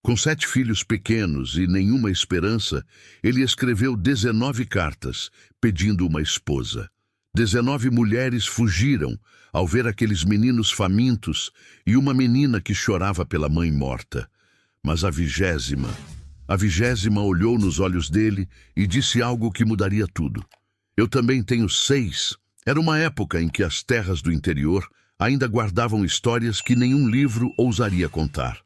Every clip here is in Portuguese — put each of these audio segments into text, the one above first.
Com 7 filhos pequenos e nenhuma esperança, ele escreveu 19 cartas, pedindo uma esposa. 19 mulheres fugiram ao ver aqueles meninos famintos e uma menina que chorava pela mãe morta. Mas a vigésima olhou nos olhos dele e disse algo que mudaria tudo. Eu também tenho 6. Era uma época em que as terras do interior ainda guardavam histórias que nenhum livro ousaria contar.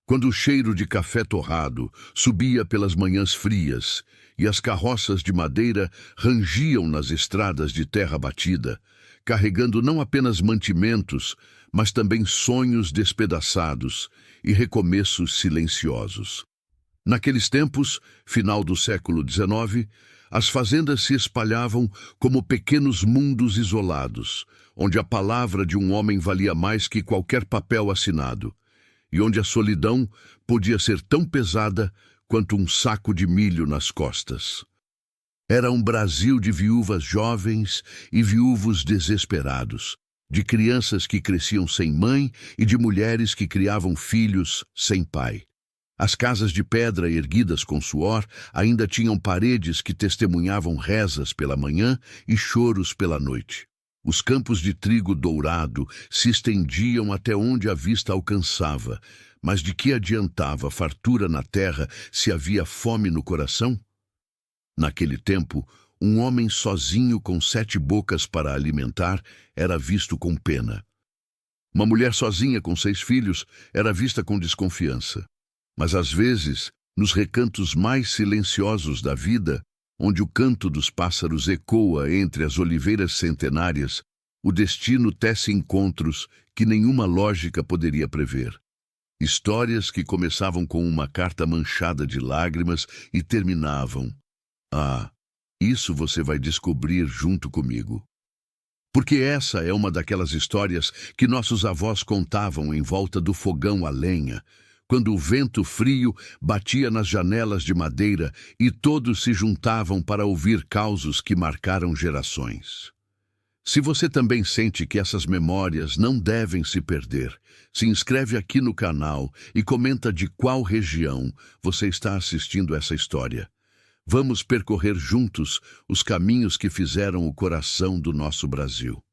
Quando o cheiro de café torrado subia pelas manhãs frias e as carroças de madeira rangiam nas estradas de terra batida, carregando não apenas mantimentos, mas também sonhos despedaçados e recomeços silenciosos. Naqueles tempos, final do século XIX, as fazendas se espalhavam como pequenos mundos isolados, onde a palavra de um homem valia mais que qualquer papel assinado, e onde a solidão podia ser tão pesada quanto um saco de milho nas costas. Era um Brasil de viúvas jovens e viúvos desesperados, de crianças que cresciam sem mãe e de mulheres que criavam filhos sem pai. As casas de pedra erguidas com suor ainda tinham paredes que testemunhavam rezas pela manhã e choros pela noite. Os campos de trigo dourado se estendiam até onde a vista alcançava, mas de que adiantava fartura na terra se havia fome no coração? Naquele tempo, um homem sozinho com 7 bocas para alimentar era visto com pena. Uma mulher sozinha com 6 filhos era vista com desconfiança. Mas às vezes, nos recantos mais silenciosos da vida, onde o canto dos pássaros ecoa entre as oliveiras centenárias, o destino tece encontros que nenhuma lógica poderia prever. Histórias que começavam com uma carta manchada de lágrimas e terminavam: "Ah, isso você vai descobrir junto comigo." Porque essa é uma daquelas histórias que nossos avós contavam em volta do fogão a lenha, quando o vento frio batia nas janelas de madeira e todos se juntavam para ouvir causos que marcaram gerações. Se você também sente que essas memórias não devem se perder, se inscreve aqui no canal e comenta de qual região você está assistindo essa história. Vamos percorrer juntos os caminhos que fizeram o coração do nosso Brasil.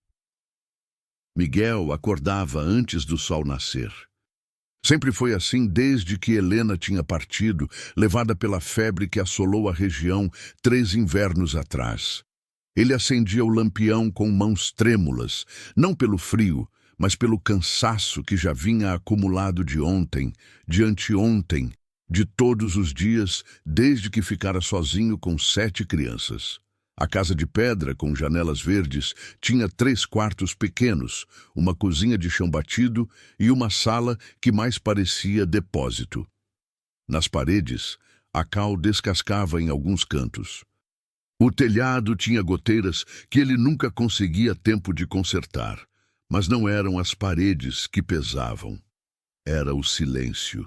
Miguel acordava antes do sol nascer. Sempre foi assim desde que Helena tinha partido, levada pela febre que assolou a região 3 invernos atrás. Ele acendia o lampião com mãos trêmulas, não pelo frio, mas pelo cansaço que já vinha acumulado de ontem, de anteontem, de todos os dias, desde que ficara sozinho com 7 crianças. A casa de pedra, com janelas verdes, tinha 3 quartos pequenos, uma cozinha de chão batido e uma sala que mais parecia depósito. Nas paredes, a cal descascava em alguns cantos. O telhado tinha goteiras que ele nunca conseguia tempo de consertar, mas não eram as paredes que pesavam. Era o silêncio.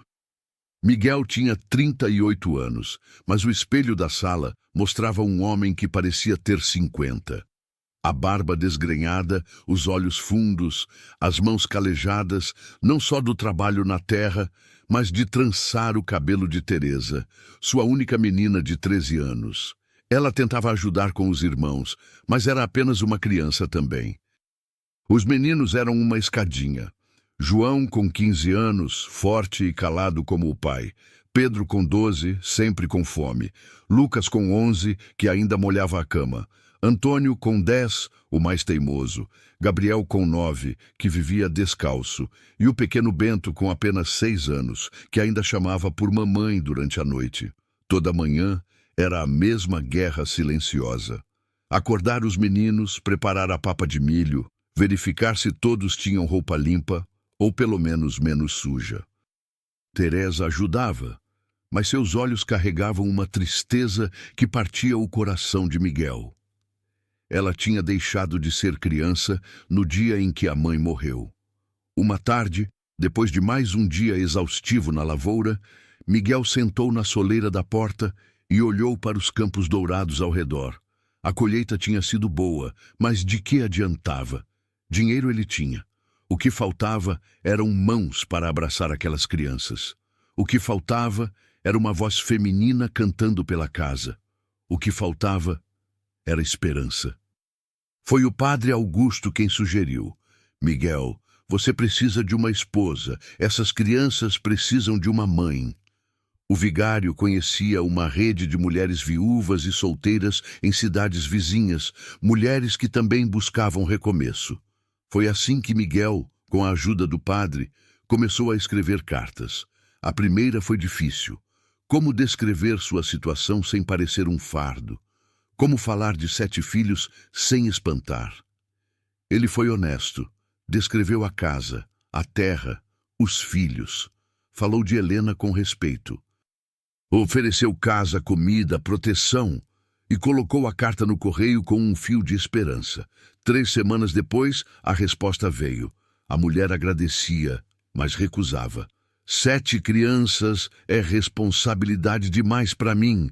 Miguel tinha 38 anos, mas o espelho da sala mostrava um homem que parecia ter 50. A barba desgrenhada, os olhos fundos, as mãos calejadas, não só do trabalho na terra, mas de trançar o cabelo de Teresa, sua única menina de 13 anos. Ela tentava ajudar com os irmãos, mas era apenas uma criança também. Os meninos eram uma escadinha. João, com 15 anos, forte e calado como o pai. Pedro, com 12, sempre com fome. Lucas, com 11, que ainda molhava a cama. Antônio, com 10, o mais teimoso. Gabriel, com 9, que vivia descalço. E o pequeno Bento, com apenas 6 anos, que ainda chamava por mamãe durante a noite. Toda manhã era a mesma guerra silenciosa. Acordar os meninos, preparar a papa de milho, verificar se todos tinham roupa limpa, ou pelo menos menos suja. Teresa ajudava, mas seus olhos carregavam uma tristeza que partia o coração de Miguel. Ela tinha deixado de ser criança no dia em que a mãe morreu. Uma tarde, depois de mais um dia exaustivo na lavoura, Miguel sentou na soleira da porta e olhou para os campos dourados ao redor. A colheita tinha sido boa, mas de que adiantava? Dinheiro ele tinha. O que faltava eram mãos para abraçar aquelas crianças. O que faltava era uma voz feminina cantando pela casa. O que faltava era esperança. Foi o padre Augusto quem sugeriu: Miguel, você precisa de uma esposa. Essas crianças precisam de uma mãe. O vigário conhecia uma rede de mulheres viúvas e solteiras em cidades vizinhas, mulheres que também buscavam recomeço. Foi assim que Miguel, com a ajuda do padre, começou a escrever cartas. A primeira foi difícil. Como descrever sua situação sem parecer um fardo? Como falar de 7 filhos sem espantar? Ele foi honesto. Descreveu a casa, a terra, os filhos. Falou de Helena com respeito. Ofereceu casa, comida, proteção e colocou a carta no correio com um fio de esperança. 3 semanas depois, a resposta veio. A mulher agradecia, mas recusava. 7 crianças é responsabilidade demais para mim.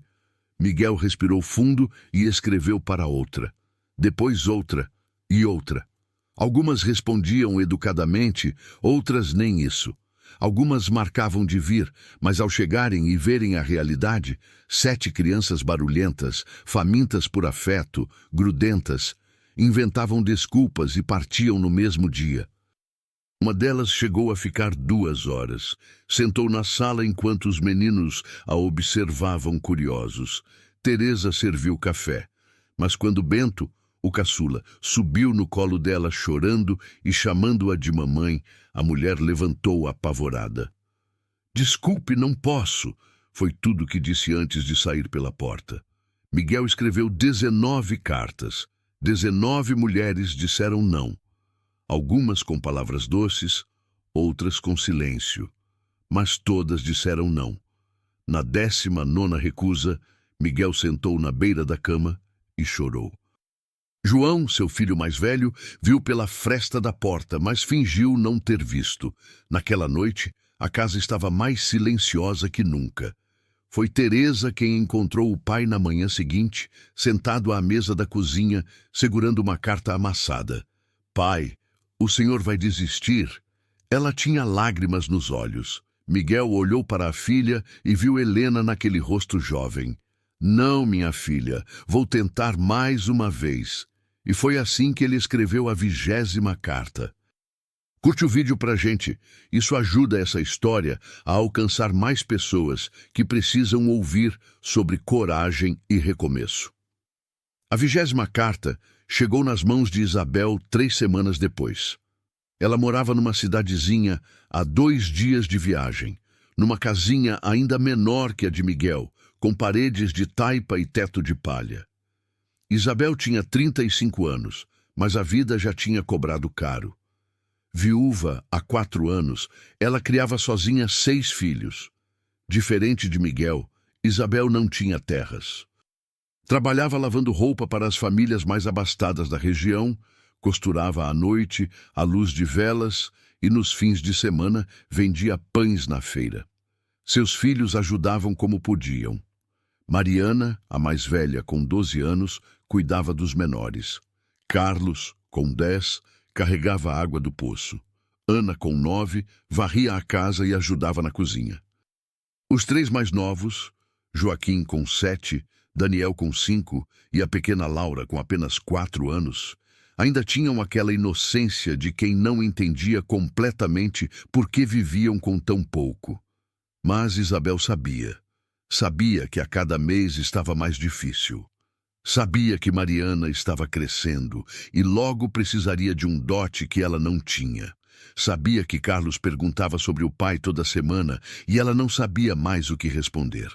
Miguel respirou fundo e escreveu para outra. Depois outra e outra. Algumas respondiam educadamente, outras nem isso. Algumas marcavam de vir, mas ao chegarem e verem a realidade, 7 crianças barulhentas, famintas por afeto, grudentas, inventavam desculpas e partiam no mesmo dia. Uma delas chegou a ficar 2 horas. Sentou na sala enquanto os meninos a observavam curiosos. Teresa serviu café, mas quando Bento, o caçula, subiu no colo dela chorando e chamando-a de mamãe, a mulher levantou apavorada. Desculpe, não posso, foi tudo que disse antes de sair pela porta. Miguel escreveu 19 cartas. 19 mulheres disseram não. Algumas com palavras doces, outras com silêncio. Mas todas disseram não. Na 19ª recusa, Miguel sentou na beira da cama e chorou. João, seu filho mais velho, viu pela fresta da porta, mas fingiu não ter visto. Naquela noite, a casa estava mais silenciosa que nunca. Foi Teresa quem encontrou o pai na manhã seguinte, sentado à mesa da cozinha, segurando uma carta amassada. Pai, o senhor vai desistir? Ela tinha lágrimas nos olhos. Miguel olhou para a filha e viu Helena naquele rosto jovem. Não, minha filha, vou tentar mais uma vez. E foi assim que ele escreveu a 20ª carta. Curte o vídeo pra gente. Isso ajuda essa história a alcançar mais pessoas que precisam ouvir sobre coragem e recomeço. A 20ª carta chegou nas mãos de Isabel 3 semanas depois. Ela morava numa cidadezinha a 2 dias de viagem, numa casinha ainda menor que a de Miguel, com paredes de taipa e teto de palha. Isabel tinha 35 anos, mas a vida já tinha cobrado caro. Viúva há 4 anos, ela criava sozinha 6 filhos. Diferente de Miguel, Isabel não tinha terras. Trabalhava lavando roupa para as famílias mais abastadas da região, costurava à noite, à luz de velas, e nos fins de semana vendia pães na feira. Seus filhos ajudavam como podiam. Mariana, a mais velha, com 12 anos, cuidava dos menores. Carlos, com 10, carregava a água do poço. Ana, com 9, varria a casa e ajudava na cozinha. Os 3 mais novos, Joaquim com 7, Daniel com 5 e a pequena Laura com apenas 4 anos, ainda tinham aquela inocência de quem não entendia completamente por que viviam com tão pouco. Mas Isabel sabia. Sabia que a cada mês estava mais difícil. Sabia que Mariana estava crescendo e logo precisaria de um dote que ela não tinha. Sabia que Carlos perguntava sobre o pai toda semana e ela não sabia mais o que responder.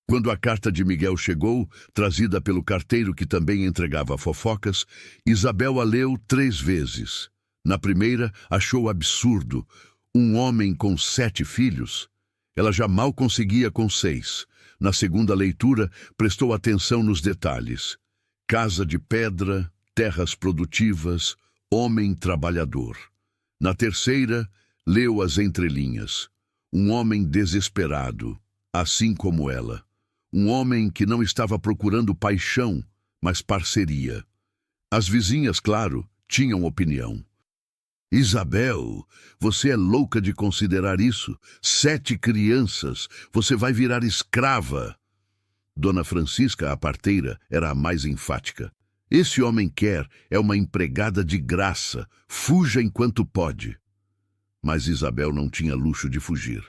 Quando a carta de Miguel chegou, trazida pelo carteiro que também entregava fofocas, Isabel a leu 3 vezes. Na primeira, achou absurdo. Um homem com 7 filhos? Ela já mal conseguia com 6. Na segunda leitura, prestou atenção nos detalhes. Casa de pedra, terras produtivas, homem trabalhador. Na terceira, leu as entrelinhas. Um homem desesperado, assim como ela. Um homem que não estava procurando paixão, mas parceria. As vizinhas, claro, tinham opinião. Isabel, você é louca de considerar isso? 7 crianças, você vai virar escrava. Dona Francisca, a parteira, era a mais enfática. Esse homem quer é uma empregada de graça. Fuja enquanto pode. Mas Isabel não tinha luxo de fugir.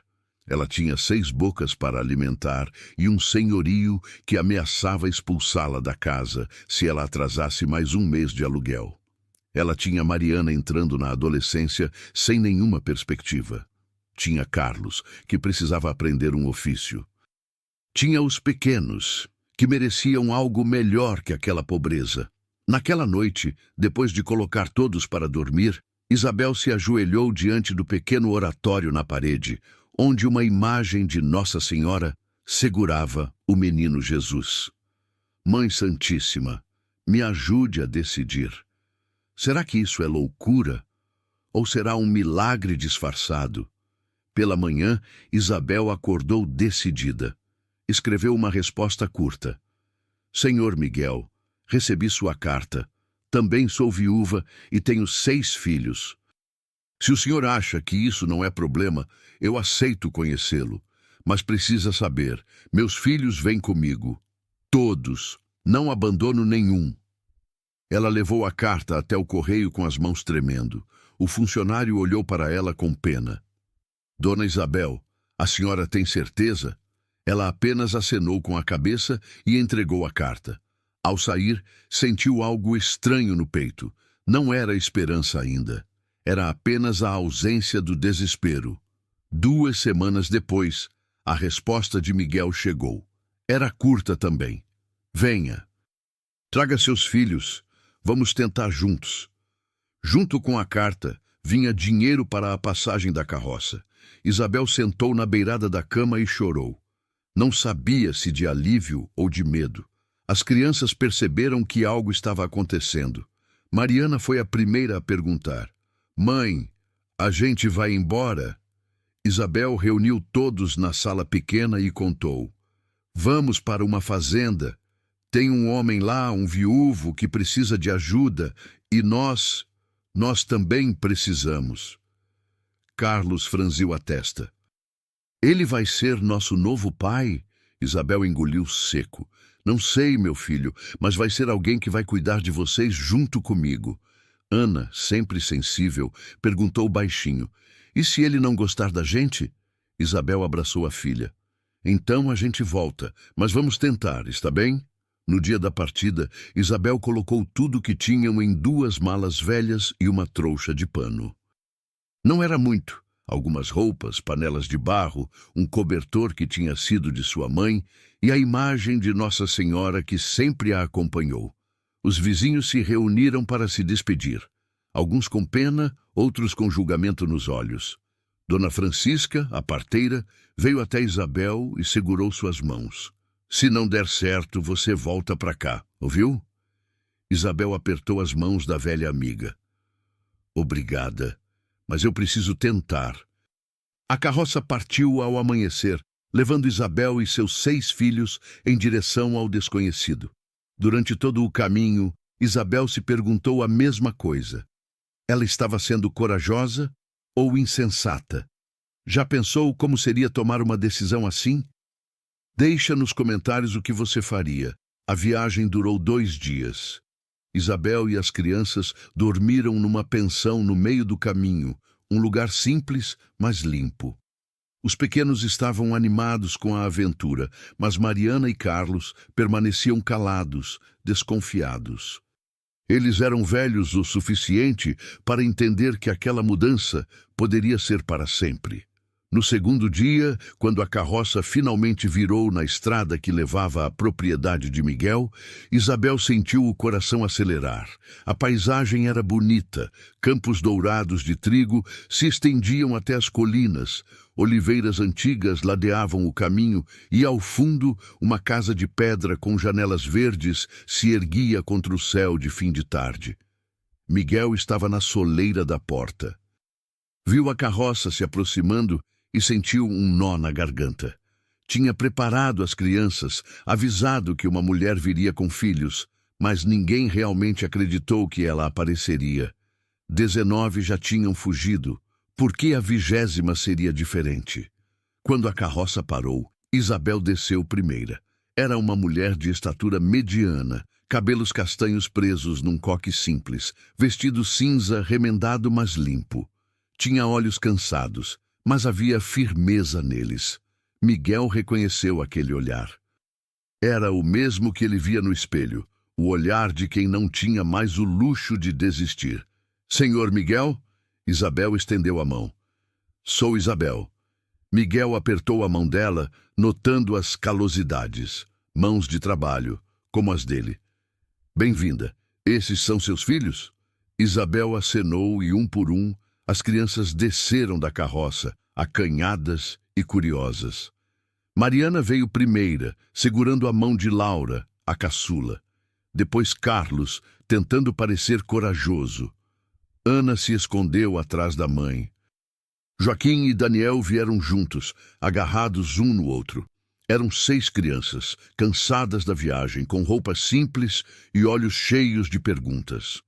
Ela tinha 6 bocas para alimentar e um senhorio que ameaçava expulsá-la da casa se ela atrasasse mais um mês de aluguel. Ela tinha Mariana entrando na adolescência sem nenhuma perspectiva. Tinha Carlos, que precisava aprender um ofício. Tinha os pequenos, que mereciam algo melhor que aquela pobreza. Naquela noite, depois de colocar todos para dormir, Isabel se ajoelhou diante do pequeno oratório na parede, onde uma imagem de Nossa Senhora segurava o menino Jesus. Mãe Santíssima, me ajude a decidir. Será que isso é loucura? Ou será um milagre disfarçado? Pela manhã, Isabel acordou decidida. Escreveu uma resposta curta. Senhor Miguel, recebi sua carta. Também sou viúva e tenho 6 filhos. Se o senhor acha que isso não é problema, eu aceito conhecê-lo. Mas precisa saber, meus filhos vêm comigo. Todos. Não abandono nenhum. Ela levou a carta até o correio com as mãos tremendo. O funcionário olhou para ela com pena. Dona Isabel, a senhora tem certeza? Ela apenas acenou com a cabeça e entregou a carta. Ao sair, sentiu algo estranho no peito. Não era esperança ainda. Era apenas a ausência do desespero. 2 semanas depois, a resposta de Miguel chegou. Era curta também. Venha. Traga seus filhos. Vamos tentar juntos. Junto com a carta, vinha dinheiro para a passagem da carroça. Isabel sentou na beirada da cama e chorou. Não sabia se de alívio ou de medo. As crianças perceberam que algo estava acontecendo. Mariana foi a primeira a perguntar. Mãe, a gente vai embora? Isabel reuniu todos na sala pequena e contou. Vamos para uma fazenda. Tem um homem lá, um viúvo, que precisa de ajuda, e nós também precisamos. Carlos franziu a testa. Ele vai ser nosso novo pai? Isabel engoliu seco. Não sei, meu filho, mas vai ser alguém que vai cuidar de vocês junto comigo. Ana, sempre sensível, perguntou baixinho. E se ele não gostar da gente? Isabel abraçou a filha. Então a gente volta, mas vamos tentar, está bem? No dia da partida, Isabel colocou tudo o que tinham em 2 malas velhas e uma trouxa de pano. Não era muito. Algumas roupas, panelas de barro, um cobertor que tinha sido de sua mãe e a imagem de Nossa Senhora que sempre a acompanhou. Os vizinhos se reuniram para se despedir. Alguns com pena, outros com julgamento nos olhos. Dona Francisca, a parteira, veio até Isabel e segurou suas mãos. Se não der certo, você volta para cá, ouviu? Isabel apertou as mãos da velha amiga. Obrigada, mas eu preciso tentar. A carroça partiu ao amanhecer, levando Isabel e seus 6 filhos em direção ao desconhecido. Durante todo o caminho, Isabel se perguntou a mesma coisa. Ela estava sendo corajosa ou insensata? Já pensou como seria tomar uma decisão assim? Deixa nos comentários o que você faria. A viagem durou 2 dias. Isabel e as crianças dormiram numa pensão no meio do caminho, um lugar simples, mas limpo. Os pequenos estavam animados com a aventura, mas Mariana e Carlos permaneciam calados, desconfiados. Eles eram velhos o suficiente para entender que aquela mudança poderia ser para sempre. No segundo dia, quando a carroça finalmente virou na estrada que levava à propriedade de Miguel, Isabel sentiu o coração acelerar. A paisagem era bonita, campos dourados de trigo se estendiam até as colinas, oliveiras antigas ladeavam o caminho e, ao fundo, uma casa de pedra com janelas verdes se erguia contra o céu de fim de tarde. Miguel estava na soleira da porta. Viu a carroça se aproximando e sentiu um nó na garganta. Tinha preparado as crianças, avisado que uma mulher viria com filhos, mas ninguém realmente acreditou que ela apareceria. 19 já tinham fugido. Por que a 20ª seria diferente? Quando a carroça parou, Isabel desceu primeira. Era uma mulher de estatura mediana, cabelos castanhos presos num coque simples, vestido cinza remendado mas limpo. Tinha olhos cansados, mas havia firmeza neles. Miguel reconheceu aquele olhar. Era o mesmo que ele via no espelho, o olhar de quem não tinha mais o luxo de desistir. Senhor Miguel? Isabel estendeu a mão. Sou Isabel. Miguel apertou a mão dela, notando as calosidades. Mãos de trabalho, como as dele. Bem-vinda. Esses são seus filhos? Isabel acenou e, um por um, as crianças desceram da carroça, acanhadas e curiosas. Mariana veio primeira, segurando a mão de Laura, a caçula. Depois Carlos, tentando parecer corajoso. Ana se escondeu atrás da mãe. Joaquim e Daniel vieram juntos, agarrados um no outro. Eram 6 crianças, cansadas da viagem, com roupas simples e olhos cheios de perguntas.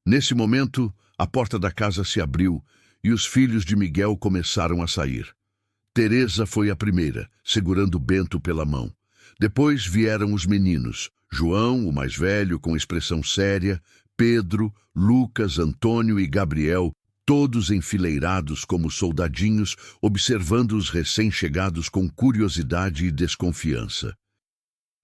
Nesse momento, a porta da casa se abriu e os filhos de Miguel começaram a sair. Teresa foi a primeira, segurando Bento pela mão. Depois vieram os meninos, João, o mais velho, com expressão séria, Pedro, Lucas, Antônio e Gabriel, todos enfileirados como soldadinhos, observando os recém-chegados com curiosidade e desconfiança.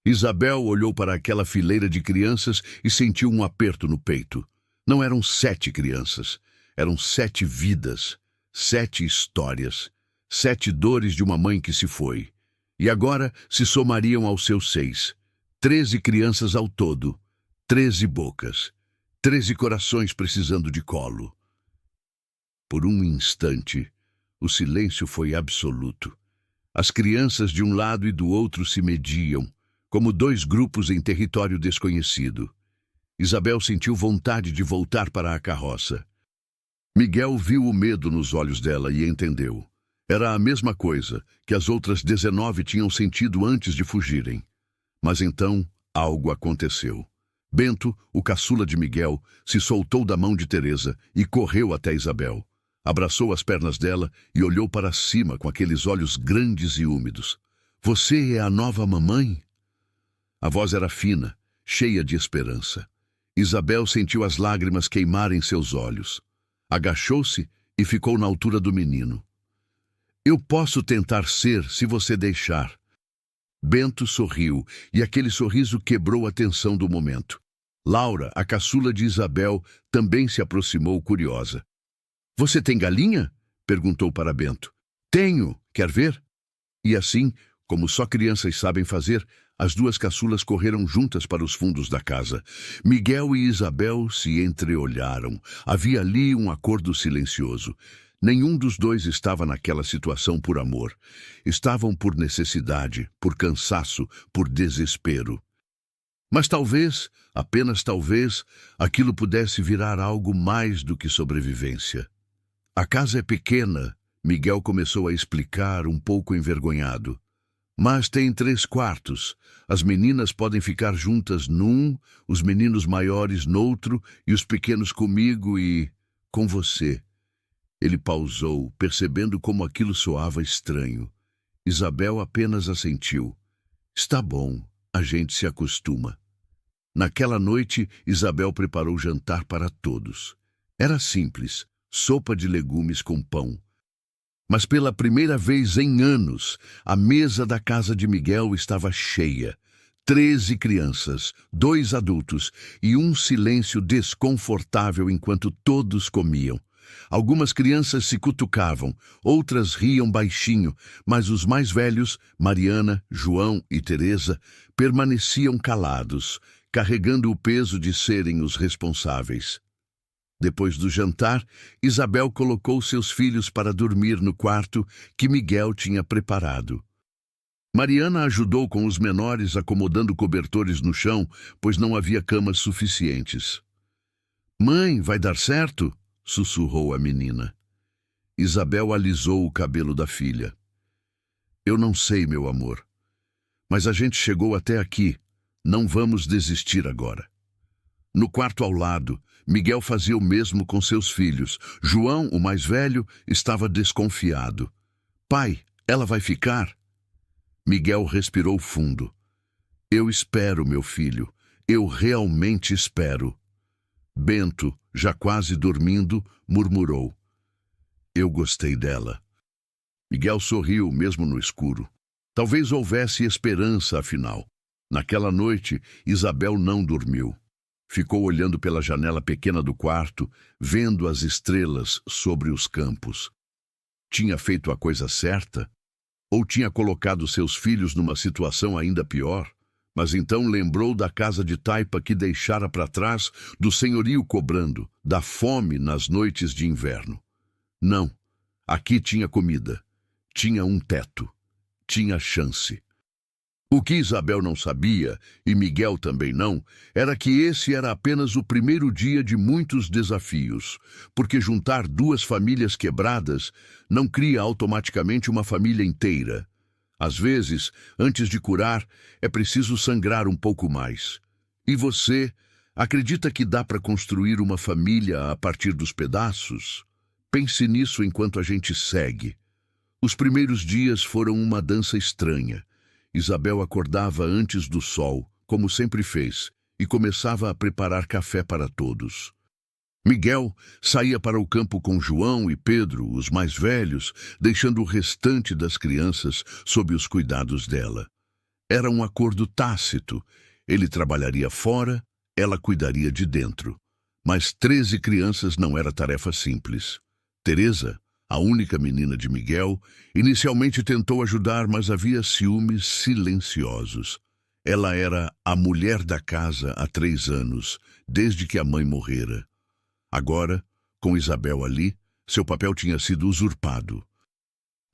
Isabel olhou para aquela fileira de crianças e sentiu um aperto no peito. Não eram 7 crianças, eram 7 vidas, 7 histórias, 7 dores de uma mãe que se foi. E agora se somariam aos seus 6. 13 crianças ao todo, 13 bocas, 13 corações precisando de colo. Por um instante, o silêncio foi absoluto. As crianças de um lado e do outro se mediam, como 2 grupos em território desconhecido. Isabel sentiu vontade de voltar para a carroça. Miguel viu o medo nos olhos dela e entendeu. Era a mesma coisa que as outras 19 tinham sentido antes de fugirem. Mas então, algo aconteceu. Bento, o caçula de Miguel, se soltou da mão de Teresa e correu até Isabel. Abraçou as pernas dela e olhou para cima com aqueles olhos grandes e úmidos. Você é a nova mamãe? A voz era fina, cheia de esperança. Isabel sentiu as lágrimas queimarem seus olhos. Agachou-se e ficou na altura do menino. Eu posso tentar ser, se você deixar. Bento sorriu, e aquele sorriso quebrou a tensão do momento. Laura, a caçula de Isabel, também se aproximou curiosa. Você tem galinha? Perguntou para Bento. Tenho, quer ver? E assim, como só crianças sabem fazer, as 2 caçulas correram juntas para os fundos da casa. Miguel e Isabel se entreolharam. Havia ali um acordo silencioso. Nenhum dos 2 estava naquela situação por amor. Estavam por necessidade, por cansaço, por desespero. Mas talvez, apenas talvez, aquilo pudesse virar algo mais do que sobrevivência. A casa é pequena, Miguel começou a explicar, um pouco envergonhado. Mas tem 3 quartos. As meninas podem ficar juntas num, os meninos maiores noutro e os pequenos comigo e com você. Ele pausou, percebendo como aquilo soava estranho. Isabel apenas assentiu. Está bom, a gente se acostuma. Naquela noite, Isabel preparou jantar para todos. Era simples, sopa de legumes com pão. Mas pela primeira vez em anos, a mesa da casa de Miguel estava cheia. 13 crianças, 2 adultos e um silêncio desconfortável enquanto todos comiam. Algumas crianças se cutucavam, outras riam baixinho, mas os mais velhos, Mariana, João e Teresa, permaneciam calados, carregando o peso de serem os responsáveis. Depois do jantar, Isabel colocou seus filhos para dormir no quarto que Miguel tinha preparado. Mariana ajudou com os menores acomodando cobertores no chão, pois não havia camas suficientes. Mãe, vai dar certo? Sussurrou a menina. Isabel alisou o cabelo da filha. Eu não sei, meu amor. Mas a gente chegou até aqui. Não vamos desistir agora. No quarto ao lado, Miguel fazia o mesmo com seus filhos. João, o mais velho, estava desconfiado. Pai, ela vai ficar? Miguel respirou fundo. Eu espero, meu filho. Eu realmente espero. Bento, já quase dormindo, murmurou. Eu gostei dela. Miguel sorriu, mesmo no escuro. Talvez houvesse esperança, afinal. Naquela noite, Isabel não dormiu. Ficou olhando pela janela pequena do quarto, vendo as estrelas sobre os campos. Tinha feito a coisa certa? Ou tinha colocado seus filhos numa situação ainda pior? Mas então lembrou da casa de taipa que deixara para trás, do senhorio cobrando, da fome nas noites de inverno. Não, aqui tinha comida, tinha um teto, tinha chance. O que Isabel não sabia, e Miguel também não, era que esse era apenas o primeiro dia de muitos desafios, porque juntar duas famílias quebradas não cria automaticamente uma família inteira. Às vezes, antes de curar, é preciso sangrar um pouco mais. E você, acredita que dá para construir uma família a partir dos pedaços? Pense nisso enquanto a gente segue. Os primeiros dias foram uma dança estranha. Isabel acordava antes do sol, como sempre fez, e começava a preparar café para todos. Miguel saía para o campo com João e Pedro, os mais velhos, deixando o restante das crianças sob os cuidados dela. Era um acordo tácito. Ele trabalharia fora, ela cuidaria de dentro. Mas 13 crianças não era tarefa simples. Teresa, a única menina de Miguel, inicialmente tentou ajudar, mas havia ciúmes silenciosos. Ela era a mulher da casa há 3 anos, desde que a mãe morrera. Agora, com Isabel ali, seu papel tinha sido usurpado.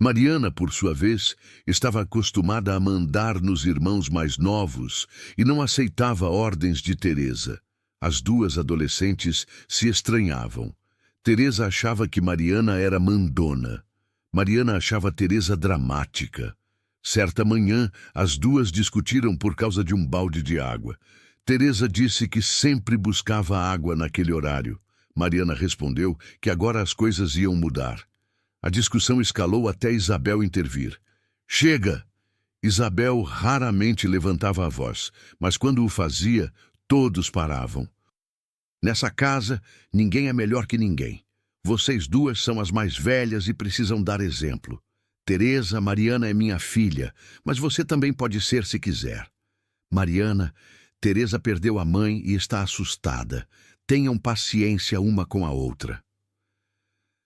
Mariana, por sua vez, estava acostumada a mandar nos irmãos mais novos e não aceitava ordens de Teresa. As duas adolescentes se estranhavam. Teresa achava que Mariana era mandona. Mariana achava Teresa dramática. Certa manhã, as duas discutiram por causa de um balde de água. Teresa disse que sempre buscava água naquele horário. Mariana respondeu que agora as coisas iam mudar. A discussão escalou até Isabel intervir. Chega! Isabel raramente levantava a voz, mas quando o fazia, todos paravam. Nessa casa, ninguém é melhor que ninguém. Vocês duas são as mais velhas e precisam dar exemplo. Teresa, Mariana é minha filha, mas você também pode ser se quiser. Mariana, Teresa perdeu a mãe e está assustada. Tenham paciência uma com a outra.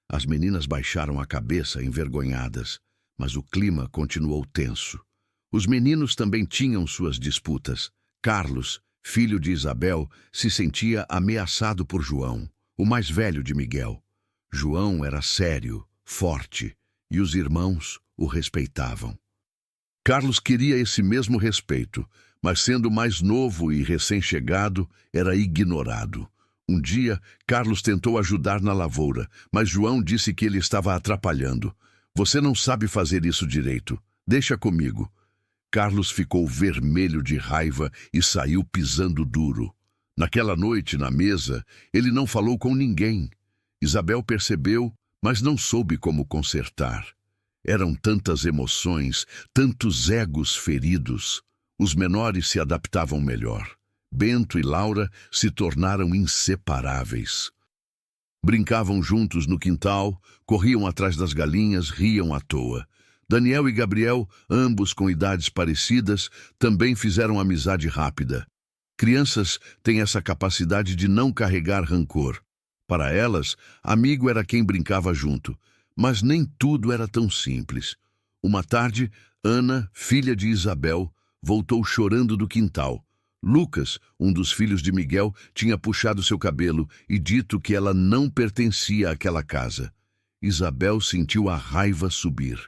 As meninas baixaram a cabeça, envergonhadas, mas o clima continuou tenso. Os meninos também tinham suas disputas. Carlos, filho de Isabel, se sentia ameaçado por João, o mais velho de Miguel. João era sério, forte, e os irmãos o respeitavam. Carlos queria esse mesmo respeito, mas sendo mais novo e recém-chegado, era ignorado. Um dia, Carlos tentou ajudar na lavoura, mas João disse que ele estava atrapalhando. Você não sabe fazer isso direito. Deixa comigo. Carlos ficou vermelho de raiva e saiu pisando duro. Naquela noite, na mesa, ele não falou com ninguém. Isabel percebeu, mas não soube como consertar. Eram tantas emoções, tantos egos feridos. Os menores se adaptavam melhor. Bento e Laura se tornaram inseparáveis. Brincavam juntos no quintal, corriam atrás das galinhas, riam à toa. Daniel e Gabriel, ambos com idades parecidas, também fizeram amizade rápida. Crianças têm essa capacidade de não carregar rancor. Para elas, amigo era quem brincava junto, mas nem tudo era tão simples. Uma tarde, Ana, filha de Isabel, voltou chorando do quintal. Lucas, um dos filhos de Miguel, tinha puxado seu cabelo e dito que ela não pertencia àquela casa. Isabel sentiu a raiva subir.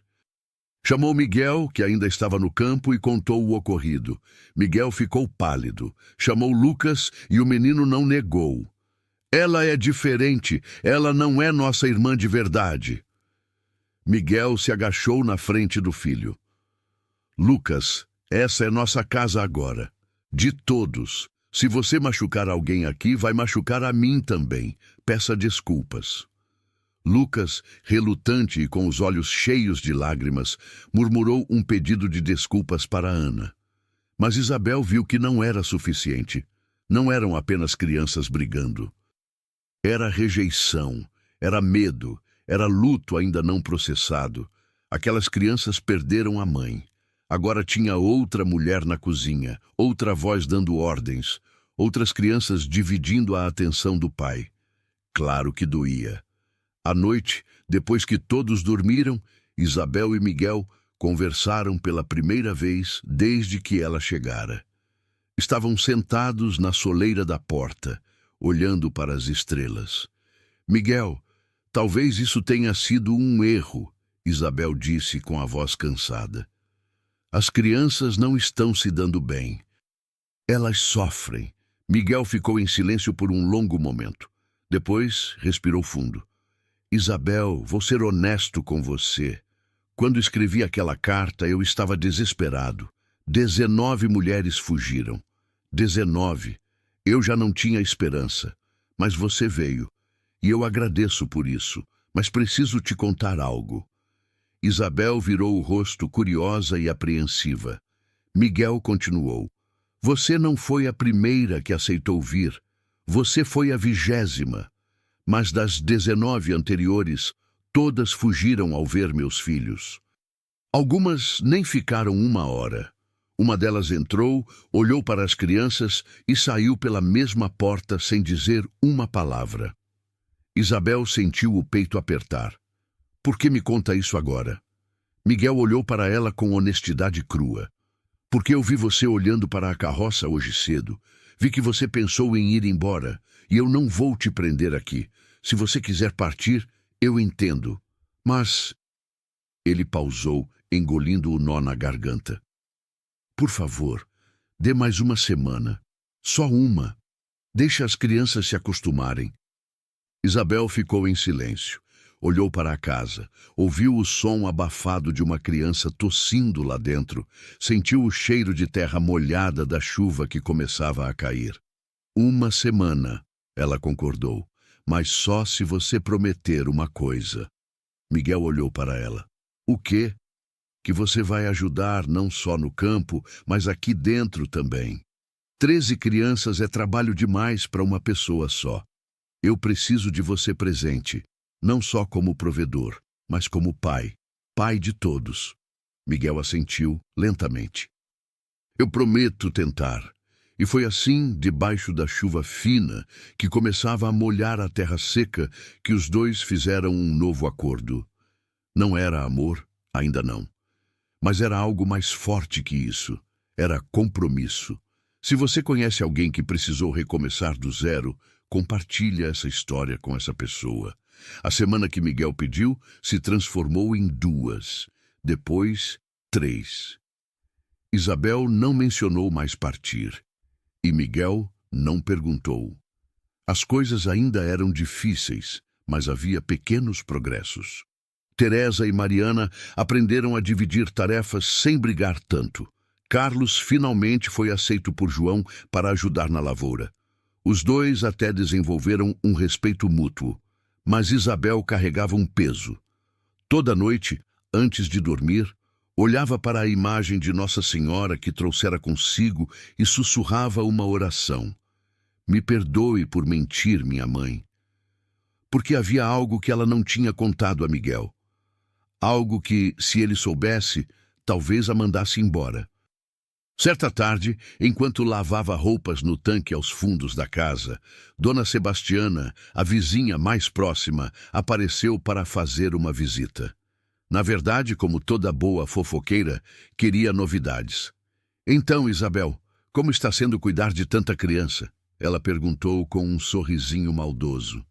Chamou Miguel, que ainda estava no campo, e contou o ocorrido. Miguel ficou pálido. Chamou Lucas e o menino não negou. Ela é diferente, ela não é nossa irmã de verdade. Miguel se agachou na frente do filho. Lucas, essa é nossa casa agora. De todos. Se você machucar alguém aqui, vai machucar a mim também. Peça desculpas. Lucas, relutante e com os olhos cheios de lágrimas, murmurou um pedido de desculpas para Ana. Mas Isabel viu que não era suficiente. Não eram apenas crianças brigando. Era rejeição, era medo, era luto ainda não processado. Aquelas crianças perderam a mãe. Agora tinha outra mulher na cozinha, outra voz dando ordens, outras crianças dividindo a atenção do pai. Claro que doía. À noite, depois que todos dormiram, Isabel e Miguel conversaram pela primeira vez desde que ela chegara. Estavam sentados na soleira da porta, olhando para as estrelas. Miguel, talvez isso tenha sido um erro, Isabel disse com a voz cansada. As crianças não estão se dando bem. Elas sofrem. Miguel ficou em silêncio por um longo momento. Depois, respirou fundo. Isabel, vou ser honesto com você. Quando escrevi aquela carta, eu estava desesperado. 19 mulheres fugiram. 19. Eu já não tinha esperança. Mas você veio. E eu agradeço por isso. Mas preciso te contar algo. Isabel virou o rosto curiosa e apreensiva. Miguel continuou. Você não foi a primeira que aceitou vir. Você foi a 20ª. Mas das 19 anteriores, todas fugiram ao ver meus filhos. Algumas nem ficaram 1 hora. Uma delas entrou, olhou para as crianças e saiu pela mesma porta sem dizer uma palavra. Isabel sentiu o peito apertar. Por que me conta isso agora? Miguel olhou para ela com honestidade crua. Porque eu vi você olhando para a carroça hoje cedo. Vi que você pensou em ir embora, e eu não vou te prender aqui. Se você quiser partir, eu entendo. Mas... Ele pausou, engolindo o nó na garganta. Por favor, dê mais 1 semana. Só uma. Deixe as crianças se acostumarem. Isabel ficou em silêncio. Olhou para a casa, ouviu o som abafado de uma criança tossindo lá dentro, sentiu o cheiro de terra molhada da chuva que começava a cair. 1 semana, ela concordou, mas só se você prometer uma coisa. Miguel olhou para ela. O quê? Que você vai ajudar não só no campo, mas aqui dentro também. 13 crianças é trabalho demais para uma pessoa só. Eu preciso de você presente. Não só como provedor, mas como pai. Pai de todos. Miguel assentiu lentamente. Eu prometo tentar. E foi assim, debaixo da chuva fina, que começava a molhar a terra seca, que os dois fizeram um novo acordo. Não era amor, ainda não. Mas era algo mais forte que isso. Era compromisso. Se você conhece alguém que precisou recomeçar do zero, compartilhe essa história com essa pessoa. A semana que Miguel pediu se transformou em 2, depois 3. Isabel não mencionou mais partir, e Miguel não perguntou. As coisas ainda eram difíceis, mas havia pequenos progressos. Teresa e Mariana aprenderam a dividir tarefas sem brigar tanto. Carlos finalmente foi aceito por João para ajudar na lavoura. Os dois até desenvolveram um respeito mútuo. Mas Isabel carregava um peso. Toda noite, antes de dormir, olhava para a imagem de Nossa Senhora que trouxera consigo e sussurrava uma oração. Me perdoe por mentir, minha mãe. Porque havia algo que ela não tinha contado a Miguel. Algo que, se ele soubesse, talvez a mandasse embora. Certa tarde, enquanto lavava roupas no tanque aos fundos da casa, Dona Sebastiana, a vizinha mais próxima, apareceu para fazer uma visita. Na verdade, como toda boa fofoqueira, queria novidades. Então, Isabel, como está sendo cuidar de tanta criança? Ela perguntou com um sorrisinho maldoso.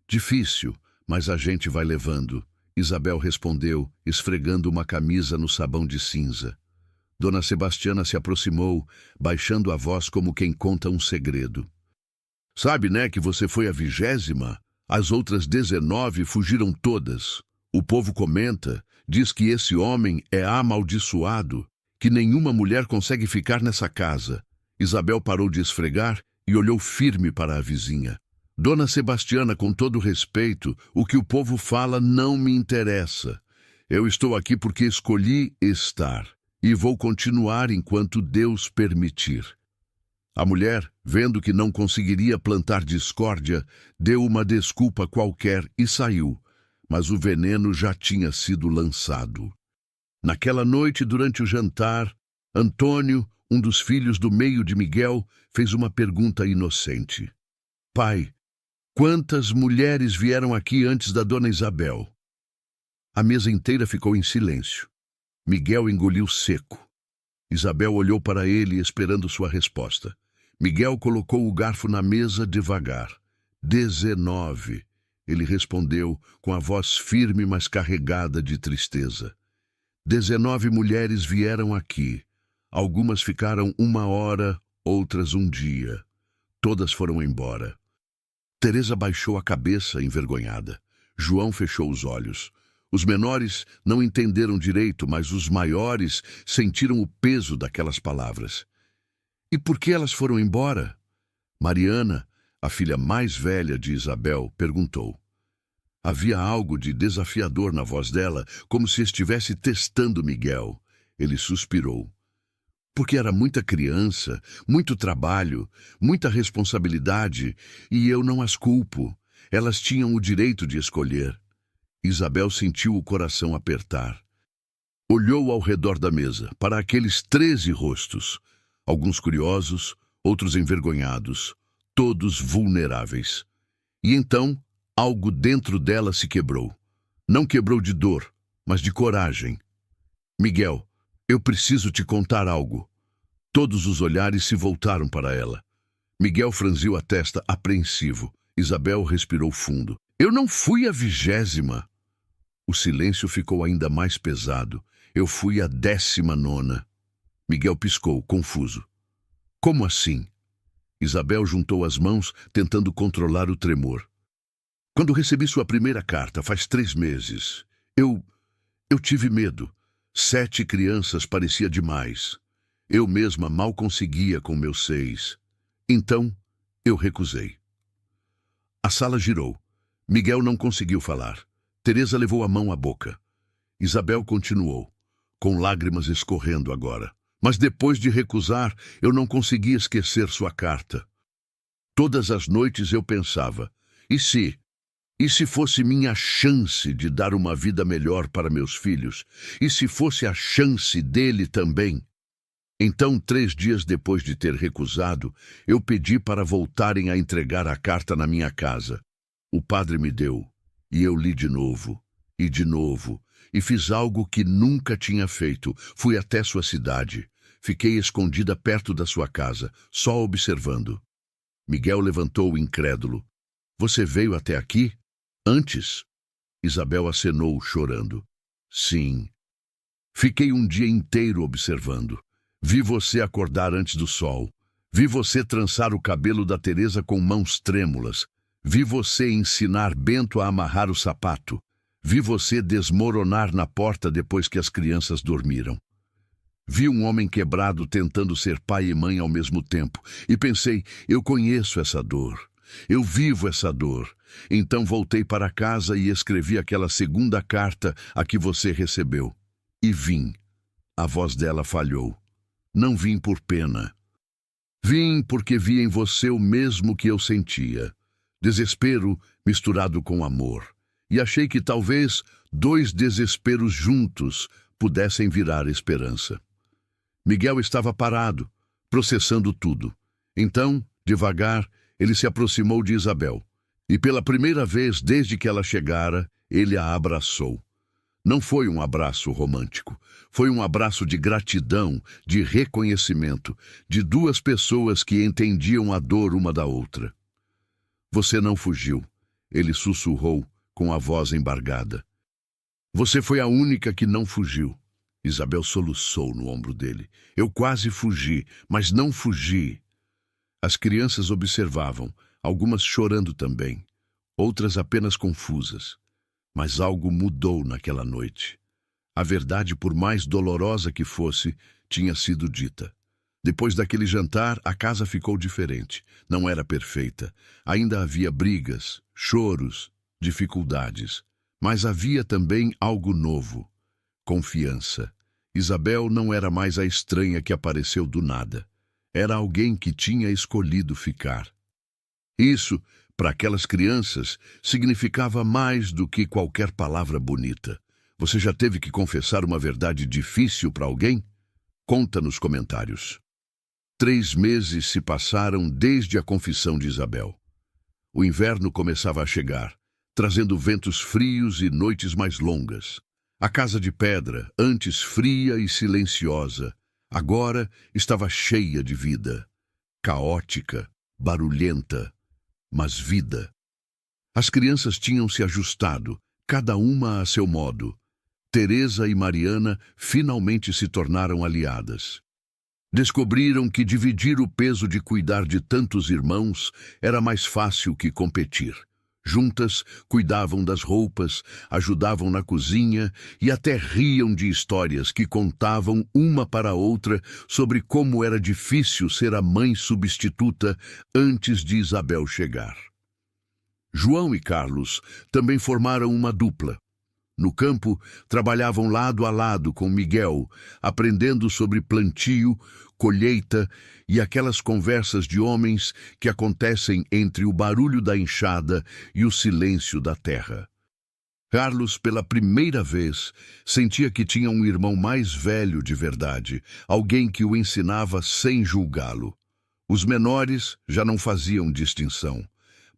Difícil, mas a gente vai levando, Isabel respondeu, esfregando uma camisa no sabão de cinza. Dona Sebastiana se aproximou, baixando a voz como quem conta um segredo. Sabe, né, que você foi a 20ª? As outras 19 fugiram todas. O povo comenta, diz que esse homem é amaldiçoado, que nenhuma mulher consegue ficar nessa casa. Isabel parou de esfregar e olhou firme para a vizinha. Dona Sebastiana, com todo respeito, o que o povo fala não me interessa. Eu estou aqui porque escolhi estar e vou continuar enquanto Deus permitir. A mulher, vendo que não conseguiria plantar discórdia, deu uma desculpa qualquer e saiu, mas o veneno já tinha sido lançado. Naquela noite, durante o jantar, Antônio, um dos filhos do meio de Miguel, fez uma pergunta inocente. Pai, quantas mulheres vieram aqui antes da dona Isabel? A mesa inteira ficou em silêncio. Miguel engoliu seco. Isabel olhou para ele esperando sua resposta. Miguel colocou o garfo na mesa devagar. 19. Ele respondeu com a voz firme, mas carregada de tristeza. 19 mulheres vieram aqui. Algumas ficaram 1 hora, outras 1 dia. Todas foram embora. Teresa baixou a cabeça, envergonhada. João fechou os olhos. Os menores não entenderam direito, mas os maiores sentiram o peso daquelas palavras. E por que elas foram embora? Mariana, a filha mais velha de Isabel, perguntou. Havia algo de desafiador na voz dela, como se estivesse testando Miguel. Ele suspirou. Porque era muita criança, muito trabalho, muita responsabilidade, e eu não as culpo. Elas tinham o direito de escolher. Isabel sentiu o coração apertar. Olhou ao redor da mesa, para aqueles 13 rostos. Alguns curiosos, outros envergonhados, todos vulneráveis. E então, algo dentro dela se quebrou. Não quebrou de dor, mas de coragem. Miguel, eu preciso te contar algo. Todos os olhares se voltaram para ela. Miguel franziu a testa apreensivo. Isabel respirou fundo. Eu não fui a 20ª. O silêncio ficou ainda mais pesado. Eu fui a 19ª. Miguel piscou, confuso. Como assim? Isabel juntou as mãos, tentando controlar o tremor. Quando recebi sua primeira carta, faz 3 meses, eu tive medo. 7 crianças parecia demais. Eu mesma mal conseguia com meus 6. Então, eu recusei. A sala girou. Miguel não conseguiu falar. Teresa levou a mão à boca. Isabel continuou, com lágrimas escorrendo agora. Mas depois de recusar, eu não conseguia esquecer sua carta. Todas as noites eu pensava, e se fosse minha chance de dar uma vida melhor para meus filhos? E se fosse a chance dele também? Então, 3 dias depois de ter recusado, eu pedi para voltarem a entregar a carta na minha casa. O padre me deu, e eu li de novo, e fiz algo que nunca tinha feito. Fui até sua cidade. Fiquei escondida perto da sua casa, só observando. Miguel levantou incrédulo. Você veio até aqui? Antes? Isabel acenou, chorando. Sim. Fiquei um dia inteiro observando. Vi você acordar antes do sol. Vi você trançar o cabelo da Teresa com mãos trêmulas. Vi você ensinar Bento a amarrar o sapato. Vi você desmoronar na porta depois que as crianças dormiram. Vi um homem quebrado tentando ser pai e mãe ao mesmo tempo. E pensei, eu conheço essa dor. Eu vivo essa dor. Então voltei para casa e escrevi aquela 2ª carta a que você recebeu. E vim. A voz dela falhou. Não vim por pena. Vim porque vi em você o mesmo que eu sentia. Desespero misturado com amor. E achei que talvez 2 desesperos juntos pudessem virar esperança. Miguel estava parado, processando tudo. Então, devagar, ele se aproximou de Isabel. E pela primeira vez desde que ela chegara, ele a abraçou. Não foi um abraço romântico. Foi um abraço de gratidão, de reconhecimento, de 2 pessoas que entendiam a dor uma da outra. Você não fugiu, ele sussurrou com a voz embargada. Você foi a única que não fugiu. Isabel soluçou no ombro dele. Eu quase fugi, mas não fugi. As crianças observavam, algumas chorando também, outras apenas confusas. Mas algo mudou naquela noite. A verdade, por mais dolorosa que fosse, tinha sido dita. Depois daquele jantar, a casa ficou diferente. Não era perfeita. Ainda havia brigas, choros, dificuldades. Mas havia também algo novo: confiança. Isabel não era mais a estranha que apareceu do nada. Era alguém que tinha escolhido ficar. Isso, para aquelas crianças, significava mais do que qualquer palavra bonita. Você já teve que confessar uma verdade difícil para alguém? Conta nos comentários. 3 meses se passaram desde a confissão de Isabel. O inverno começava a chegar, trazendo ventos frios e noites mais longas. A casa de pedra, antes fria e silenciosa, agora estava cheia de vida. Caótica, barulhenta, mas vida. As crianças tinham se ajustado, cada uma a seu modo. Teresa e Mariana finalmente se tornaram aliadas. Descobriram que dividir o peso de cuidar de tantos irmãos era mais fácil que competir. Juntas, cuidavam das roupas, ajudavam na cozinha e até riam de histórias que contavam uma para a outra sobre como era difícil ser a mãe substituta antes de Isabel chegar. João e Carlos também formaram uma dupla. No campo, trabalhavam lado a lado com Miguel, aprendendo sobre plantio, colheita e aquelas conversas de homens que acontecem entre o barulho da enxada e o silêncio da terra. Carlos, pela primeira vez, sentia que tinha um irmão mais velho de verdade, alguém que o ensinava sem julgá-lo. Os menores já não faziam distinção.